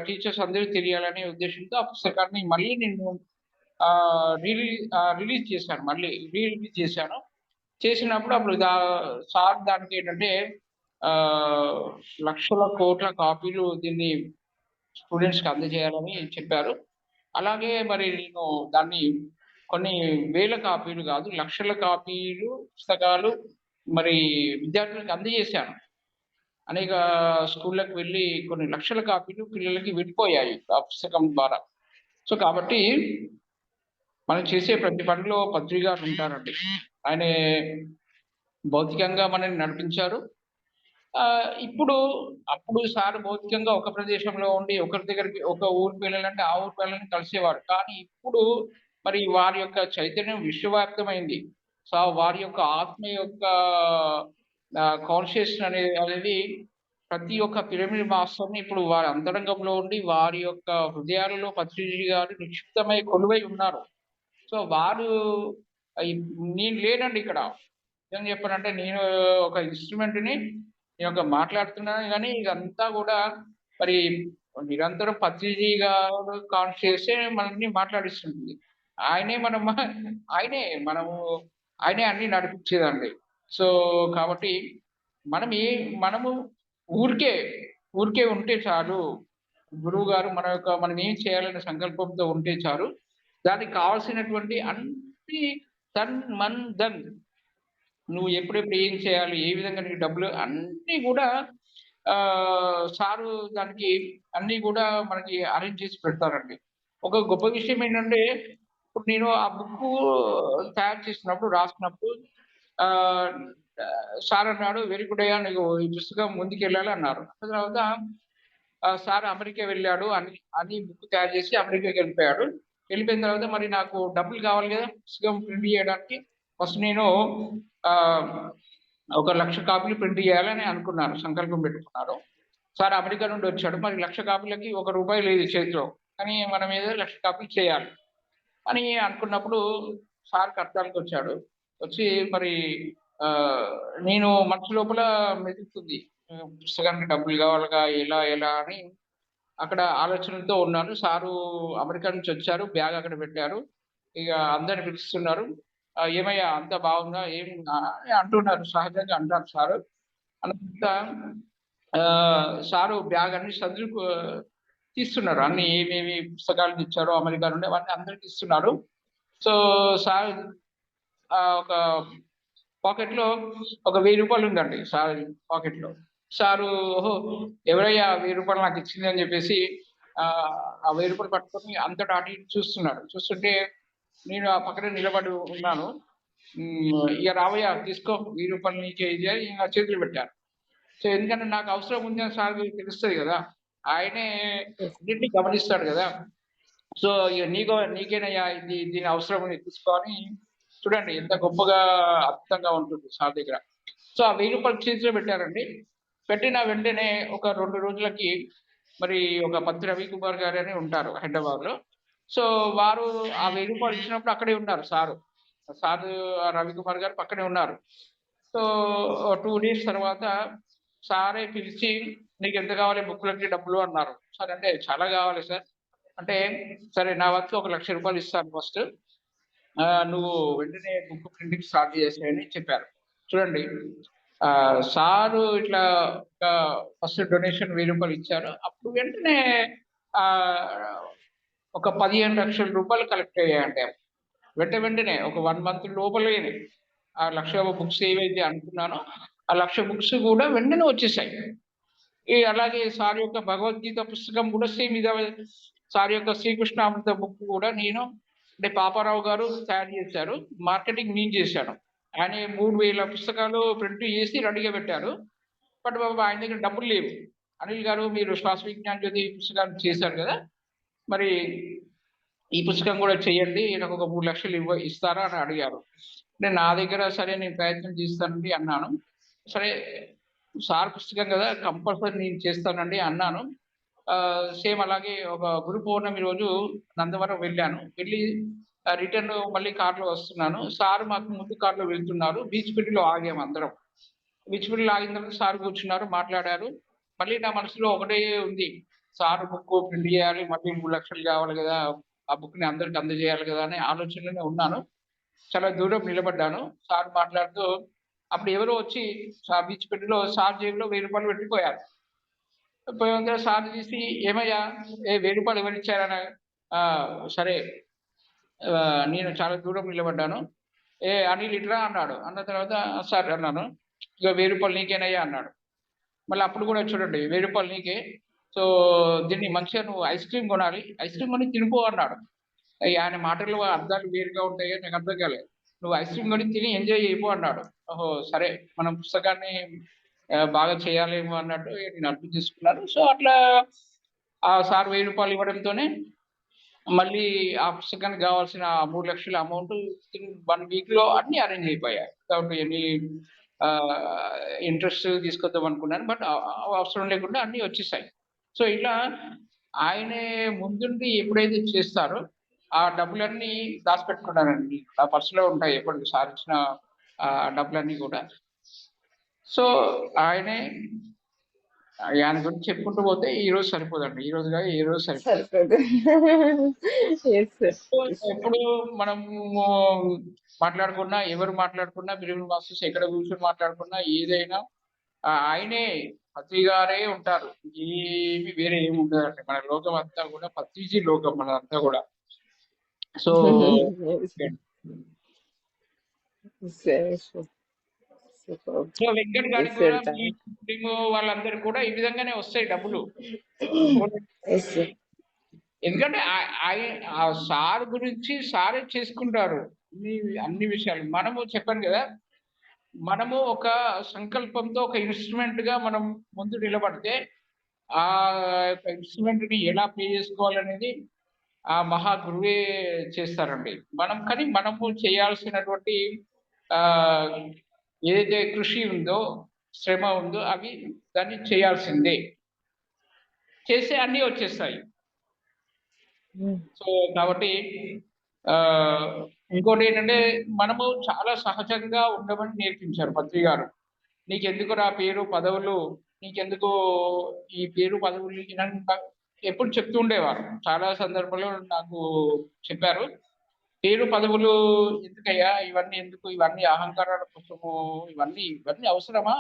టీచర్స్ అందరికీ తెలియాలనే ఉద్దేశంతో ఆ పుస్తకాన్ని మళ్ళీ నేను రిలీజ్ చేశాను, మళ్ళీ రిలీజ్ చేశాను. చేసినప్పుడు అప్పుడు సార్ దానికి ఏంటంటే ఆ, లక్షల కోట్ల కాపీలు దీన్ని స్టూడెంట్స్కి అందజేయాలని చెప్పారు. అలాగే మరి నేను దాన్ని కొన్ని వేల కాపీలు కాదు, లక్షల కాపీలు పుస్తకాలు మరి విద్యార్థులకు అందజేశాను. అనేక స్కూళ్ళకి వెళ్ళి కొన్ని లక్షల కాపీలు పిల్లలకి వెళ్ళిపోయాయి ఆ పుస్తకం ద్వారా. సో కాబట్టి మనం చేసే ప్రతి పనిలో పత్రిక గారు ఉంటారండి. ఆయన భౌతికంగా మనల్ని నడిపించారు. ఇప్పుడు అప్పుడు సార్ భౌతికంగా ఒక ప్రదేశంలో ఉండి ఒకరి దగ్గరికి ఒక ఊరికి వెళ్ళాలంటే ఆ ఊరికి వెళ్ళాలని కలిసేవారు. కానీ ఇప్పుడు మరి వారి యొక్క చైతన్యం విశ్వవ్యాప్తమైంది. సో వారి యొక్క ఆత్మ యొక్క కాన్షియస్ అనేది ప్రతి ఒక్క పిరమిడ్ మాస్టర్ని ఇప్పుడు వారి అంతరంగంలో ఉండి వారి యొక్క హృదయాలలో పత్రిజీ గారు నిక్షిప్తమై కొలువై ఉన్నారు. సో వారు నేను లేనండి ఇక్కడ. ఏం చెప్పానంటే నేను ఒక ఇన్స్ట్రుమెంట్ని, నేను ఒక మాట్లాడుతున్నాను, కానీ ఇదంతా కూడా మరి నిరంతరం పత్రిజీ గారు కాన్షియసే మనల్ని మాట్లాడిస్తుంటుంది. ఆయనే ఆయనే మనము ఆయనే అన్ని నడిపించేదండి. సో కాబట్టి మనము ఊరికే ఊరికే ఉంటే చాలు. గురువు గారు మనం ఏం చేయాలనే సంకల్పంతో ఉంటే చాలు. దానికి కావాల్సినటువంటి అన్ని తన్ మన్ ధన్, నువ్వు ఎప్పుడెప్పుడు ఏం చేయాలి, ఏ విధంగా నీకు డబ్బులు అన్నీ కూడా సారు దానికి అన్నీ కూడా మనకి అరేంజ్ చేసి పెడతారండి. ఒక గొప్ప విషయం ఏంటంటే ఇప్పుడు నేను ఆ బుక్ తయారు చేసినప్పుడు రాసినప్పుడు ఆ, సార్ అన్నాడు, వెరీ గుడ్ అయ్యా, నీకు ఈ పుస్తకం ముందుకెళ్ళాలి అన్నారు. తర్వాత సార్ అమెరికా వెళ్ళాడు అని అని బుక్ తయారు చేసి అమెరికాకి వెళ్ళిపోయాడు. వెళ్ళిపోయిన తర్వాత మరి నాకు డబ్బులు కావాలి కదా పుస్తకం ప్రింట్ చేయడానికి. ఫస్ట్ నేను ఆ, ఒక 1,00,000 కాపీలు ప్రింట్ చేయాలని అనుకున్నాను, సంకల్పం పెట్టుకున్నాను. సార్ అమెరికా నుండి వచ్చాడు, మరి 1,00,000 కాపీలకి ₹1 లేదు చేతిలో, కానీ మనం ఏదో 1,00,000 కాపీలు చేయాలి అని అనుకున్నప్పుడు సార్ కష్టానికి వచ్చాడు. వచ్చి మరి ఆ, నేను మనసు లోపల మెదులుతుంది, పుస్తకానికి డబ్బులు కావాలిగా, ఎలా ఎలా అని అక్కడ ఆలోచనలతో ఉన్నాను. సారు అమెరికా నుంచి వచ్చారు, బ్యాగ్ అక్కడ పెట్టారు, ఇక అందరిని పిలుస్తున్నారు. ఏమయ్యా అంత బాగుందా ఏం అని అంటున్నారు, సహజంగా అంటారు సారు. అనంత సారు బ్యాగ్ అన్ని సర్దుకు తీస్తున్నారు, అన్ని ఏమేమి పుస్తకాలు ఇచ్చారో అమెరికా నుండి అవన్నీ అందరికి ఇస్తున్నారు. సో సార్ ఒక పాకెట్ లో ఒక ₹1000 ఉందండి సార్ పాకెట్ లో. సారు ఓహో ఎవరయ్యా ₹1000 నాకు ఇచ్చింది అని చెప్పేసి ఆ ₹1000 పట్టుకొని అంతటా అటు ఇటు చూస్తున్నాడు. చూస్తుంటే నేను ఆ పక్కనే నిలబడి ఉన్నాను. ఇక రావయ్యా తీసుకో ₹1000 నీకే ఇది అని నా చేతులు పెట్టాను. సో ఎందుకంటే నాకు అవసరం ఉంది అని సార్ తెలుస్తుంది కదా, ఆయనే అన్నింటినీ గమనిస్తాడు కదా. సో ఇక నీకేనయ్యా దీని అవసరం ఉంది తీసుకో అని. చూడండి ఎంత గొప్పగా అద్భుతంగా ఉంటుంది సార్ దగ్గర. సో ఆ ₹1000 చేతిలో పెట్టారండి. పెట్టిన వెంటనే ఒక 2 రోజులకి మరి ఒక పత్తి రవికుమార్ గారు అని ఉంటారు హైదరాబాద్ లో. సో వారు ఆ ₹1000 ఇచ్చినప్పుడు అక్కడే ఉన్నారు సారు. సారు రవికుమార్ గారు పక్కనే ఉన్నారు. సో 2 డేస్ తర్వాత సారే పిలిచి నీకు ఎంత కావాలి బుక్లకి డబ్బులు అన్నారు. సార్ అంటే చాలా కావాలి సార్ అంటే, సరే నా వరకు ఒక ₹1,00,000 ఇస్తాను ఫస్ట్, నువ్వు వెంటనే బుక్ ప్రింటింగ్ స్టార్ట్ చేసేయని చెప్పారు. చూడండి సారు ఇట్లా ఫస్ట్ డొనేషన్ ₹1000 ఇచ్చారు. అప్పుడు వెంటనే ఆ ఒక 15 లక్షల రూపాయలు కలెక్ట్ అయ్యాయంటే వెంటనే ఒక 1 మంత్ లోపలనే ఆ 1,00,000 బుక్స్ ఏవైతే అనుకున్నానో ఆ 1,00,000 బుక్స్ కూడా వెంటనే వచ్చేసాయి. అలాగే సార్ యొక్క భగవద్గీత పుస్తకం కూడా సేమ్ ఇదే. సార్ యొక్క శ్రీకృష్ణామృత బుక్ కూడా నేను అంటే పాపారావు గారు తయారు చేశారు. మార్కెటింగ్ నేను చేశాను. ఆయన 3,000 పుస్తకాలు ప్రింట్ చేసి రెడీగా పెట్టారు. బట్ ఆయన దగ్గర డబ్బులు లేవు. అనిల్ గారు మీరు శ్వాస విజ్ఞాన జ్యోతి పుస్తకాలు చేశారు కదా, మరి ఈ పుస్తకం కూడా చేయండి, నాకు ఒక 3 లక్షలు ఇస్తారా అని అడిగారు. నేను నా దగ్గర సరే నేను ప్రయత్నం చేస్తానండి అన్నాను. సరే సార్ పుస్తకం కదా కంపల్సరీ నేను చేస్తానండి అన్నాను. సేమ్ అలాగే ఒక గురు పౌర్ణమి రోజు నందవరం వెళ్ళాను. వెళ్ళి రిటర్న్ మళ్ళీ కార్లో వస్తున్నాను. సార్ మాకు ముందు కార్లో వెళ్తున్నారు. బీచ్ పిడిలో ఆగాము అందరం. బీచ్ పిడిలో ఆగిన తర్వాత సార్ కూర్చున్నారు, మాట్లాడారు. మళ్ళీ నా మనసులో ఒకటే ఉంది, సార్ బుక్ ప్రింట్ చేయాలి, మళ్ళీ 3 లక్షలు కావాలి కదా, ఆ బుక్ ని అందరికి అందజేయాలి కదా అనే ఆలోచనలోనే ఉన్నాను. చాలా దూరం నిలబడ్డాను. సార్ మాట్లాడుతూ అప్పుడు ఎవరో వచ్చి బీచ్ పెట్టిలో సార్ జేబులో 1000 రూపాయలు పెట్టిపోయారు. పోయిన సార్ తీసి ఏమయ్యా 1000 రూపాయలు ఎవరిచ్చారని, సరే నేను చాలా దూరం నిలబడ్డాను. అనిల్ ఇట్రా అన్నాడు. అన్న తర్వాత సార్ అన్నాను. ఇక 1000 రూపాయలు నీకేనయ్యా అన్నాడు. మళ్ళీ అప్పుడు కూడా చూడండి 1000 రూపాయలు నీకే, సో దీన్ని మంచిగా నువ్వు ఐస్ క్రీమ్ కొనాలి, ఐస్ క్రీమ్ కొని తినిపో అన్నాడు. ఆయన మాటలు అర్థాలు వేరుగా ఉంటాయి, నాకు అర్థం కాలేదు. నువ్వు ఐస్ క్రీమ్ కొని తిని ఎంజాయ్ చేయపో అన్నాడు. ఓహో సరే మనం పుస్తకాన్ని బాగా చేయాలేమో అన్నట్టు నేను అర్థం చేసుకున్నాను. సో అట్లా ఆ సార్ 1000 రూపాయలు ఇవ్వడంతోనే మళ్ళీ ఆ పుస్తకానికి కావాల్సిన 3 లక్షల అమౌంట్ 1 వీక్ లో అన్ని అరేంజ్ అయిపోయాయి. కాబట్టి ఎన్ని ఇంట్రెస్ట్ తీసుకొద్దాం అనుకున్నాను, బట్ అవసరం లేకుండా అన్ని వచ్చేసాయి. సో ఇలా ఆయనే ముందుండి ఎప్పుడైతే చేస్తారో ఆ డబ్బులన్నీ దాచిపెట్టుకున్నానండి. ఆ పర్సులో ఉంటాయి ఎప్పటికి సాధించిన డబ్బులన్నీ కూడా. సో ఆయనే ఆయన గురించి చెప్పుకుంటూ పోతే ఈ రోజు సరిపోదండి. ఈ రోజు కాదు ఏ రోజు సరిపోదు. ఎప్పుడు మనము మాట్లాడుకున్నా, ఎవరు మాట్లాడుకున్నా, పిరమిడ్ మాస్టర్స్ ఎక్కడ కూర్చొని మాట్లాడుకున్నా ఏదైనా ఆయనే పత్రి గారే ఉంటారు. ఏమి వేరే ఏమి ఉండదండి. మన లోకం అంతా కూడా పత్రిజీ లోకం మనంతా కూడా. సో వెంకట్ గారికి కూడా వాళ్ళందరూ కూడా ఈ విధంగానే వస్తాయి డబ్బులు. ఎందుకంటే ఆ సార్ గురించి సారే చేసుకుంటారు అన్ని విషయాలు. మనము చెప్పాను కదా, మనము ఒక సంకల్పంతో ఒక ఇన్స్ట్రుమెంట్ గా మనం ముందు నిలబడితే ఆ ఇన్స్ట్రుమెంట్ ని ఎలా ప్లే చేసుకోవాలనేది ఆ మహా గురువే చేస్తారండి. కానీ మనము చేయాల్సినటువంటి ఏదైతే కృషి ఉందో, శ్రమ ఉందో అవి దాన్ని చేయాల్సిందే. చేస్తే అన్నీ వచ్చేస్తాయి. సో కాబట్టి ఇంకోటి ఏంటంటే మనము చాలా సహజంగా ఉండమని నేర్పించారు పత్రి గారు. నీకెందుకు నా పేరు పదవులు, నీకెందుకు ఈ పేరు పదవులు ఎప్పుడు చెప్తూ ఉండేవారు. చాలా సందర్భంలో నాకు చెప్పారు, పేరు పదవులు ఎందుకయ్యా, ఇవన్నీ ఎందుకు, ఇవన్నీ అహంకారాల కోసము, ఇవన్నీ అవసరమా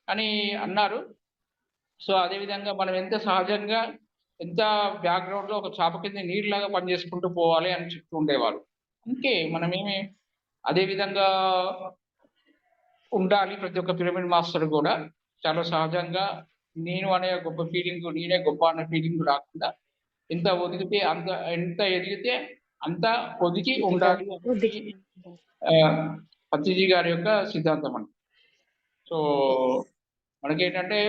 అని అన్నారు. సో అదేవిధంగా మనం ఎంత సహజంగా, ఎంత బ్యాక్గ్రౌండ్ లో ఒక చాప కింద నీరులాగా పనిచేసుకుంటూ పోవాలి అని చెప్తూ ఉండేవారు. అందుకే మనమేమి అదే విధంగా ఉండాలి. ప్రతి ఒక్క పిరమిడ్ మాస్టర్ కూడా చాలా సహజంగా నేను అనే గొప్ప ఫీలింగ్, నేనే గొప్ప అనే ఫీలింగ్ రాకుండా ఎంత ఒదిగితే ఎంత ఎదిగితే అంత ఒదిగి ఉండాలి పత్రిజీ గారి యొక్క సిద్ధాంతం అండి. సో మనకేంటంటే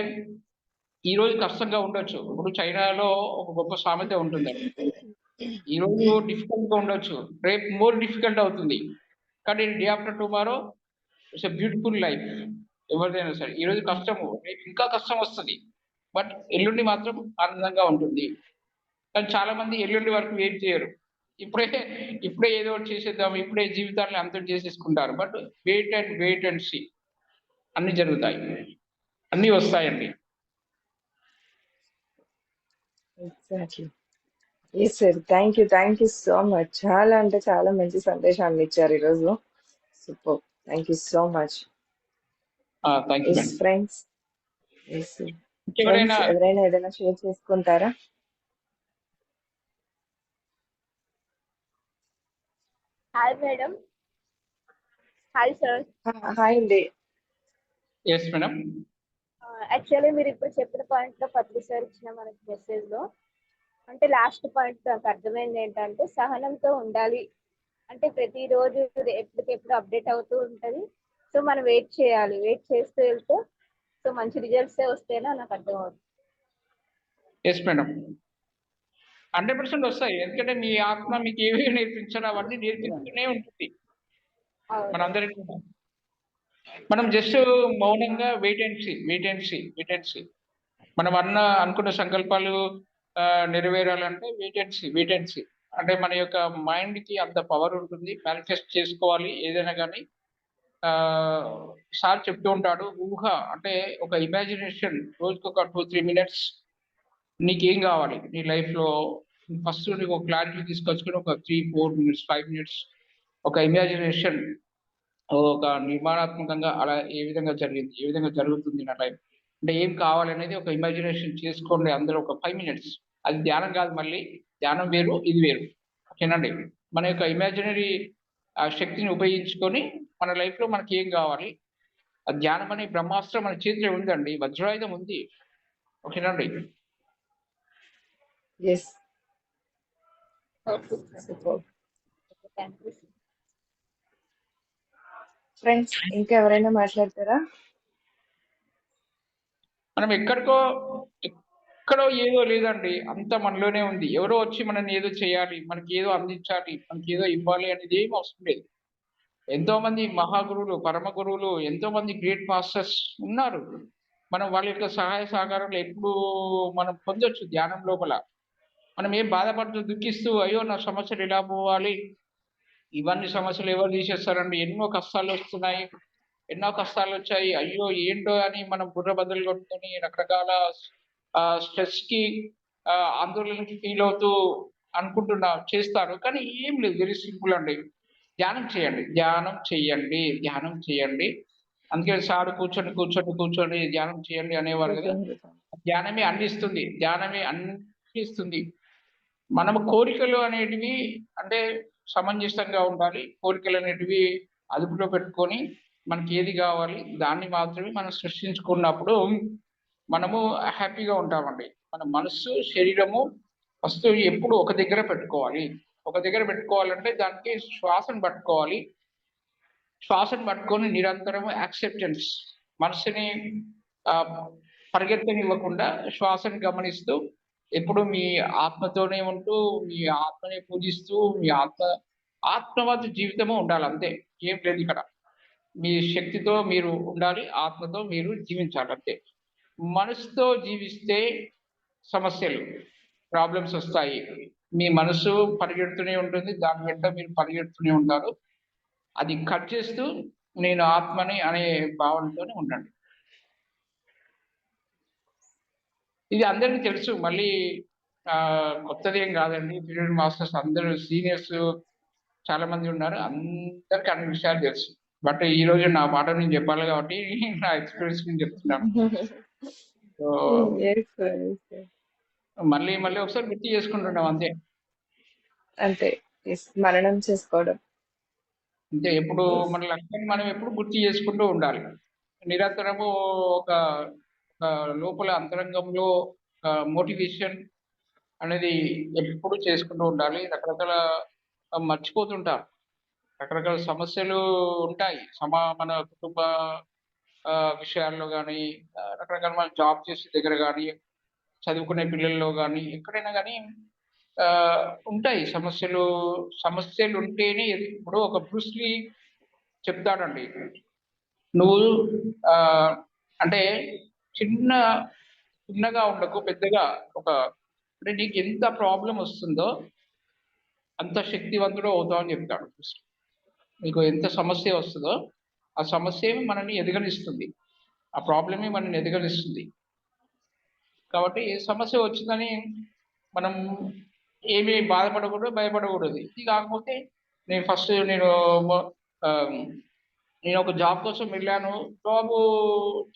ఈ రోజు కష్టంగా ఉండొచ్చు. ఇప్పుడు చైనాలో ఒక గొప్ప సామెత ఉంటుందండి, ఈ రోజు డిఫికల్ట్ గా ఉండొచ్చు, రేపు మోర్ డిఫికల్ట్ అవుతుంది, కానీ day after tomorrow it's a beautiful life. ఎవరిదైనా సరే ఈ రోజు కష్టము, రేపు ఇంకా కష్టం వస్తుంది, బట్ ఎల్లుండి మాత్రం ఆనందంగా ఉంటుంది. కానీ చాలా మంది ఎల్లుండి వరకు వెయిట్ చేయరు. ఇప్పుడే ఏదో ఒకటి చేసేద్దాం, ఇప్పుడే జీవితాన్ని అంతం చేసేసుకుంటారు. బట్ వెయిట్ అండ్ సీ, అన్ని జరుగుతాయి, అన్ని వస్తాయండి. Exactly. Yes sir, thank you so much. చాలా అంటే చాలా మంచి సందేశాన్ని ఇచ్చారు ఈరోజు. Super, thank you so much. Friends ఎవరైనా ఏదైనా షేర్ చేసుకుంటారా? Hi madam. Hi sir. Hi అండి. Yes madam. యాక్చువల్లీ మీరు ఇప్పుడు చెప్పిన పాయింట్ లో పత్రి సార్ ఇచ్చిన మనకి మెసేజ్ లో అంటే లాస్ట్ పాయింట్ నాకు అర్థమైంది ఏంటంటే సహనంతో ఉండాలి. అంటే ప్రతిరోజు ఎప్పటికెప్పుడు అప్డేట్ అవుతూ ఉంటది. సో మనం వెయిట్ చేయాలి, వెయిట్ చేస్తూ వెళ్తే సో మంచి రిజల్ట్స్ వస్తేనే నాకు అర్థం అవుతుంది. ఎస్ మేడం, 100% వస్తాయి. ఎందుకంటే మీ ఆత్మ మీకు ఏవి నేర్పించాలో అవన్నీ నేర్పిస్తూనే ఉంటుంది మనందరికీ. మనం జస్ట్ మౌనంగా వెయిట్ అండ్ సీ. మనం అనుకున్న సంకల్పాలు నెరవేరాలంటే వెయిట్ అండ్ సీ. అంటే మన యొక్క మైండ్ కి అంత పవర్ ఉంటుంది, మేనిఫెస్ట్ చేసుకోవాలి ఏదైనా కానీ. సార్ చెప్తూ ఉంటాడు, ఊహ అంటే ఒక ఇమాజినేషన్, రోజుకి ఒక 2-3 మినిట్స్ నీకేం కావాలి నీ లైఫ్లో. ఫస్ట్ నీకు ఒక క్లారిటీ తీసుకొచ్చుకొని ఒక 3-4 మినిట్స్ 5 మినిట్స్ ఒక ఇమాజినేషన్, ఒక నిర్మాణాత్మకంగా అలా ఏ విధంగా జరిగింది, ఏ విధంగా జరుగుతుంది నా లైఫ్ అంటే ఏం కావాలనేది ఒక ఇమాజినేషన్ చేసుకోండి అందరూ ఒక 5 మినిట్స్. అది ధ్యానం కాదు, మళ్ళీ ధ్యానం వేరు, ఇది వేరు. ఓకేనండి. మన యొక్క ఇమాజినరీ శక్తిని ఉపయోగించుకొని మన లైఫ్లో మనకి ఏం కావాలి, ఆ ధ్యానం అనే బ్రహ్మాస్త్రం మన చేతిలో ఉందండి, వజ్రాయుధం ఉంది. ఓకేనండి. ఎస్, ఫ్రెండ్స్ ఇంకా ఎవరైనా మాట్లాడతారా? మనం ఎక్కడో ఏదో లేదండి, అంత మనలోనే ఉంది. ఎవరో వచ్చి మనల్ని ఏదో చేయాలి, మనకి ఏదో అందించాలి, మనకి ఏదో ఇవ్వాలి అనేది ఏం అవసరం లేదు. ఎంతో మంది మహాగురువులు, పరమ గురువులు, ఎంతో మంది గ్రేట్ మాస్టర్స్ ఉన్నారు. మనం వాళ్ళ యొక్క సహాయ సహకారాలు ఎప్పుడు మనం పొందొచ్చు ధ్యానం లోపల. మనం ఏం బాధపడుతూ దుఃఖిస్తూ అయ్యో నా సమస్యలు ఇలా పోవాలి, ఇవన్నీ సమస్యలు ఎవరు తీసేస్తారండి, ఎన్నో కష్టాలు వస్తున్నాయి, ఎన్నో కష్టాలు వచ్చాయి, అయ్యో ఏంటో అని మనం బుర్ర బదులు కొట్టుకొని రకరకాల స్ట్రెస్ కి ఆందోళనకి ఫీల్ అవుతూ చేస్తారు. కానీ ఏం లేదు, వెరీ సింపుల్ అండి. ధ్యానం చేయండి, ధ్యానం చేయండి. అందుకే సార్ కూర్చొని ధ్యానం చేయండి అనేవారు కదా. ధ్యానమే అందిస్తుంది. మనము కోరికలు అనేటివి అంటే సమంజసంగా ఉండాలి. కోరికలు అనేటివి అదుపులో పెట్టుకొని మనకి ఏది కావాలి దాన్ని మాత్రమే మనం సృష్టించుకున్నప్పుడు మనము హ్యాపీగా ఉంటామండి. మన మనస్సు, శరీరము ఫస్ట్ ఎప్పుడు ఒక దగ్గర పెట్టుకోవాలి. ఒక దగ్గర పెట్టుకోవాలంటే దానికి శ్వాసను పట్టుకొని నిరంతరం యాక్సెప్టెన్స్, మనసుని పరిగెత్తనివ్వకుండా శ్వాసను గమనిస్తూ ఎప్పుడు మీ ఆత్మతోనే ఉంటూ, మీ ఆత్మని పూజిస్తూ, మీ ఆత్మవాద జీవితము ఉండాలి, అంతే. ఏం లేదు ఇక్కడ. మీ శక్తితో మీరు ఉండాలి, ఆత్మతో మీరు జీవించాలి, అంతే. మనసుతో జీవిస్తే సమస్యలు, ప్రాబ్లమ్స్ వస్తాయి. మీ మనసు పరిగెడుతూనే ఉంటుంది, దాని వెంట మీరు పరిగెడుతూనే ఉంటారు. అది కట్ చేస్తూ నేను ఆత్మని అనే భావనతోనే ఉండండి. ఇది అందరికీ తెలుసు, మళ్ళీ కొత్తది ఏం కాదండి. పీరియడ్ మాస్టర్స్ అందరూ సీనియర్స్ చాలా మంది ఉన్నారు, అందరికి అన్ని విషయాలు తెలుసు. బట్ ఈ రోజు నా మాట నేను చెప్పాలి కాబట్టి నా ఎక్స్పీరియన్స్ నేను చెప్తున్నాను. సో మళ్ళీ ఒకసారి గుర్తు చేసుకుంటున్నాం, అంతే. మరణం చేసుకోవడం అంతే. ఎప్పుడు మన లక్ష్యాన్ని మనం ఎప్పుడు గుర్తు చేసుకుంటూ ఉండాలి. నిరంతరము ఒక లోపల అంతరంగంలో మోటివేషన్ అనేది ఎప్పుడు చేసుకుంటూ ఉండాలి. రకరకాల మర్చిపోతుంటారు, రకరకాల సమస్యలు ఉంటాయి మన కుటుంబ విషయాల్లో కానీ, రకరకాల మన జాబ్ చేసే దగ్గర కానీ, చదువుకునే పిల్లల్లో కానీ, ఎక్కడైనా కానీ ఉంటాయి సమస్యలు ఉంటేనే. ఇప్పుడు ఒక బ్రూస్లీ చెప్తాడండి, నువ్వు అంటే చిన్నగా ఉండకు, పెద్దగా అంటే నీకు ఎంత ప్రాబ్లం వస్తుందో అంత శక్తివంతుడు అవుతావు అని చెప్తాడు. నీకు ఎంత సమస్య వస్తుందో ఆ సమస్య మనల్ని ఎదగనిస్తుంది, ఆ ప్రాబ్లమే మనల్ని ఎదగనిస్తుంది. కాబట్టి సమస్య వచ్చిందని మనం ఏమీ బాధపడకూడదు, భయపడకూడదు. ఇది కాకపోతే నేను ఒక జాబ్ కోసం వెళ్ళాను, జాబు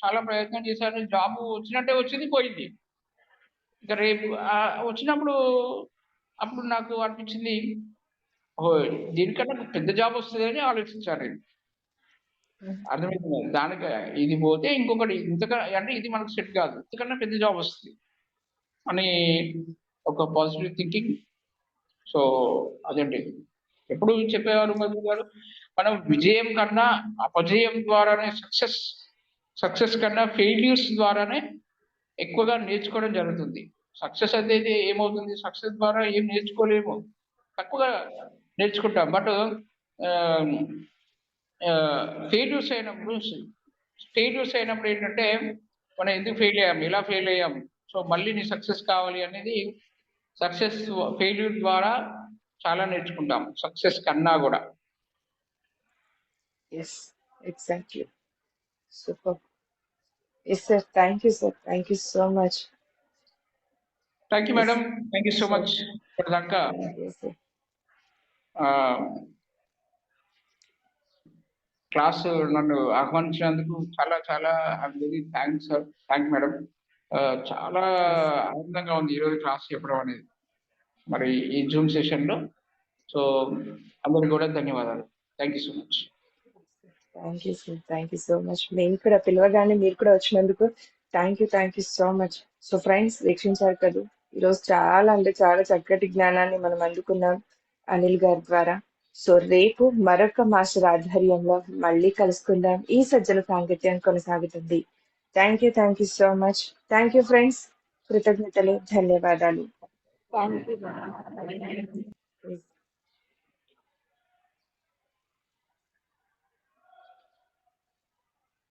చాలా ప్రయత్నం చేశాను, జాబు వచ్చినట్టే వచ్చింది, పోయింది. ఇక రేపు వచ్చినప్పుడు అప్పుడు నాకు అనిపించింది, ఓ దీనికన్నా పెద్ద జాబ్ వస్తుంది అని ఆలోచించాను నేను. అర్థమైంది. దానికి ఇది పోతే ఇంకొకటి అంటే ఇది మనకు సెట్ కాదు, ఇంతకన్నా పెద్ద జాబ్ వస్తుంది అని ఒక పాజిటివ్ థింకింగ్. సో అదండి ఎప్పుడు చెప్పేవారు మధు గారు, మనం విజయం కన్నా అపజయం ద్వారానే సక్సెస్ కన్నా ఫెయిల్యూర్స్ ద్వారానే ఎక్కువగా నేర్చుకోవడం జరుగుతుంది. సక్సెస్ అయితే ఏమవుతుంది, సక్సెస్ ద్వారా ఏం నేర్చుకోలేము, తక్కువగా నేర్చుకుంటాం. బట్ ఫెయిల్యూర్స్ అయినప్పుడు ఏంటంటే మనం ఎందుకు ఫెయిల్ అయ్యాం, ఎలా ఫెయిల్ అయ్యాం, సో మళ్ళీ నీ సక్సెస్ కావాలి అనేది ఫెయిల్యూర్ ద్వారా చాలా నేర్చుకుంటాం, సక్సెస్ కన్నా కూడా. Yes, exactly. Super. Yes, sir. Thank you, sir. Thank you so much. Thank you Yes. Madam, thank you so much. ఇప్పటిదాకా Yes, sir. క్లాస్ నన్ను ఆహ్వానించినందుకు చాలా చాలా very thanks sir, thank madam. చాలా ఆనందంగా ఉంది ఈరోజు క్లాస్ చెప్పడం అనేది మరి ఈ జూమ్ సెషన్లో. సో అందరికి కూడా ధన్యవాదాలు. Thank you so much. Thank you sir, thank you so much. మేము కూడా పిలవగానే మీరు కూడా వచ్చినందుకు thank you so much. So friends, వీక్షించారు కదా ఈరోజు చాలా అంటే చాలా చక్కటి జ్ఞానాన్ని మనం అందుకున్నాం అనిల్ గారి ద్వారా. సో రేపు మరొక మాస్టర్ ఆధ్వర్యంలో మళ్ళీ కలుసుకుందాం. ఈ సజ్జల సాంగత్యం కొనసాగుతుంది. Thank you so much. Thank you friends. కృతజ్ఞతలు, ధన్యవాదాలు. Thank you.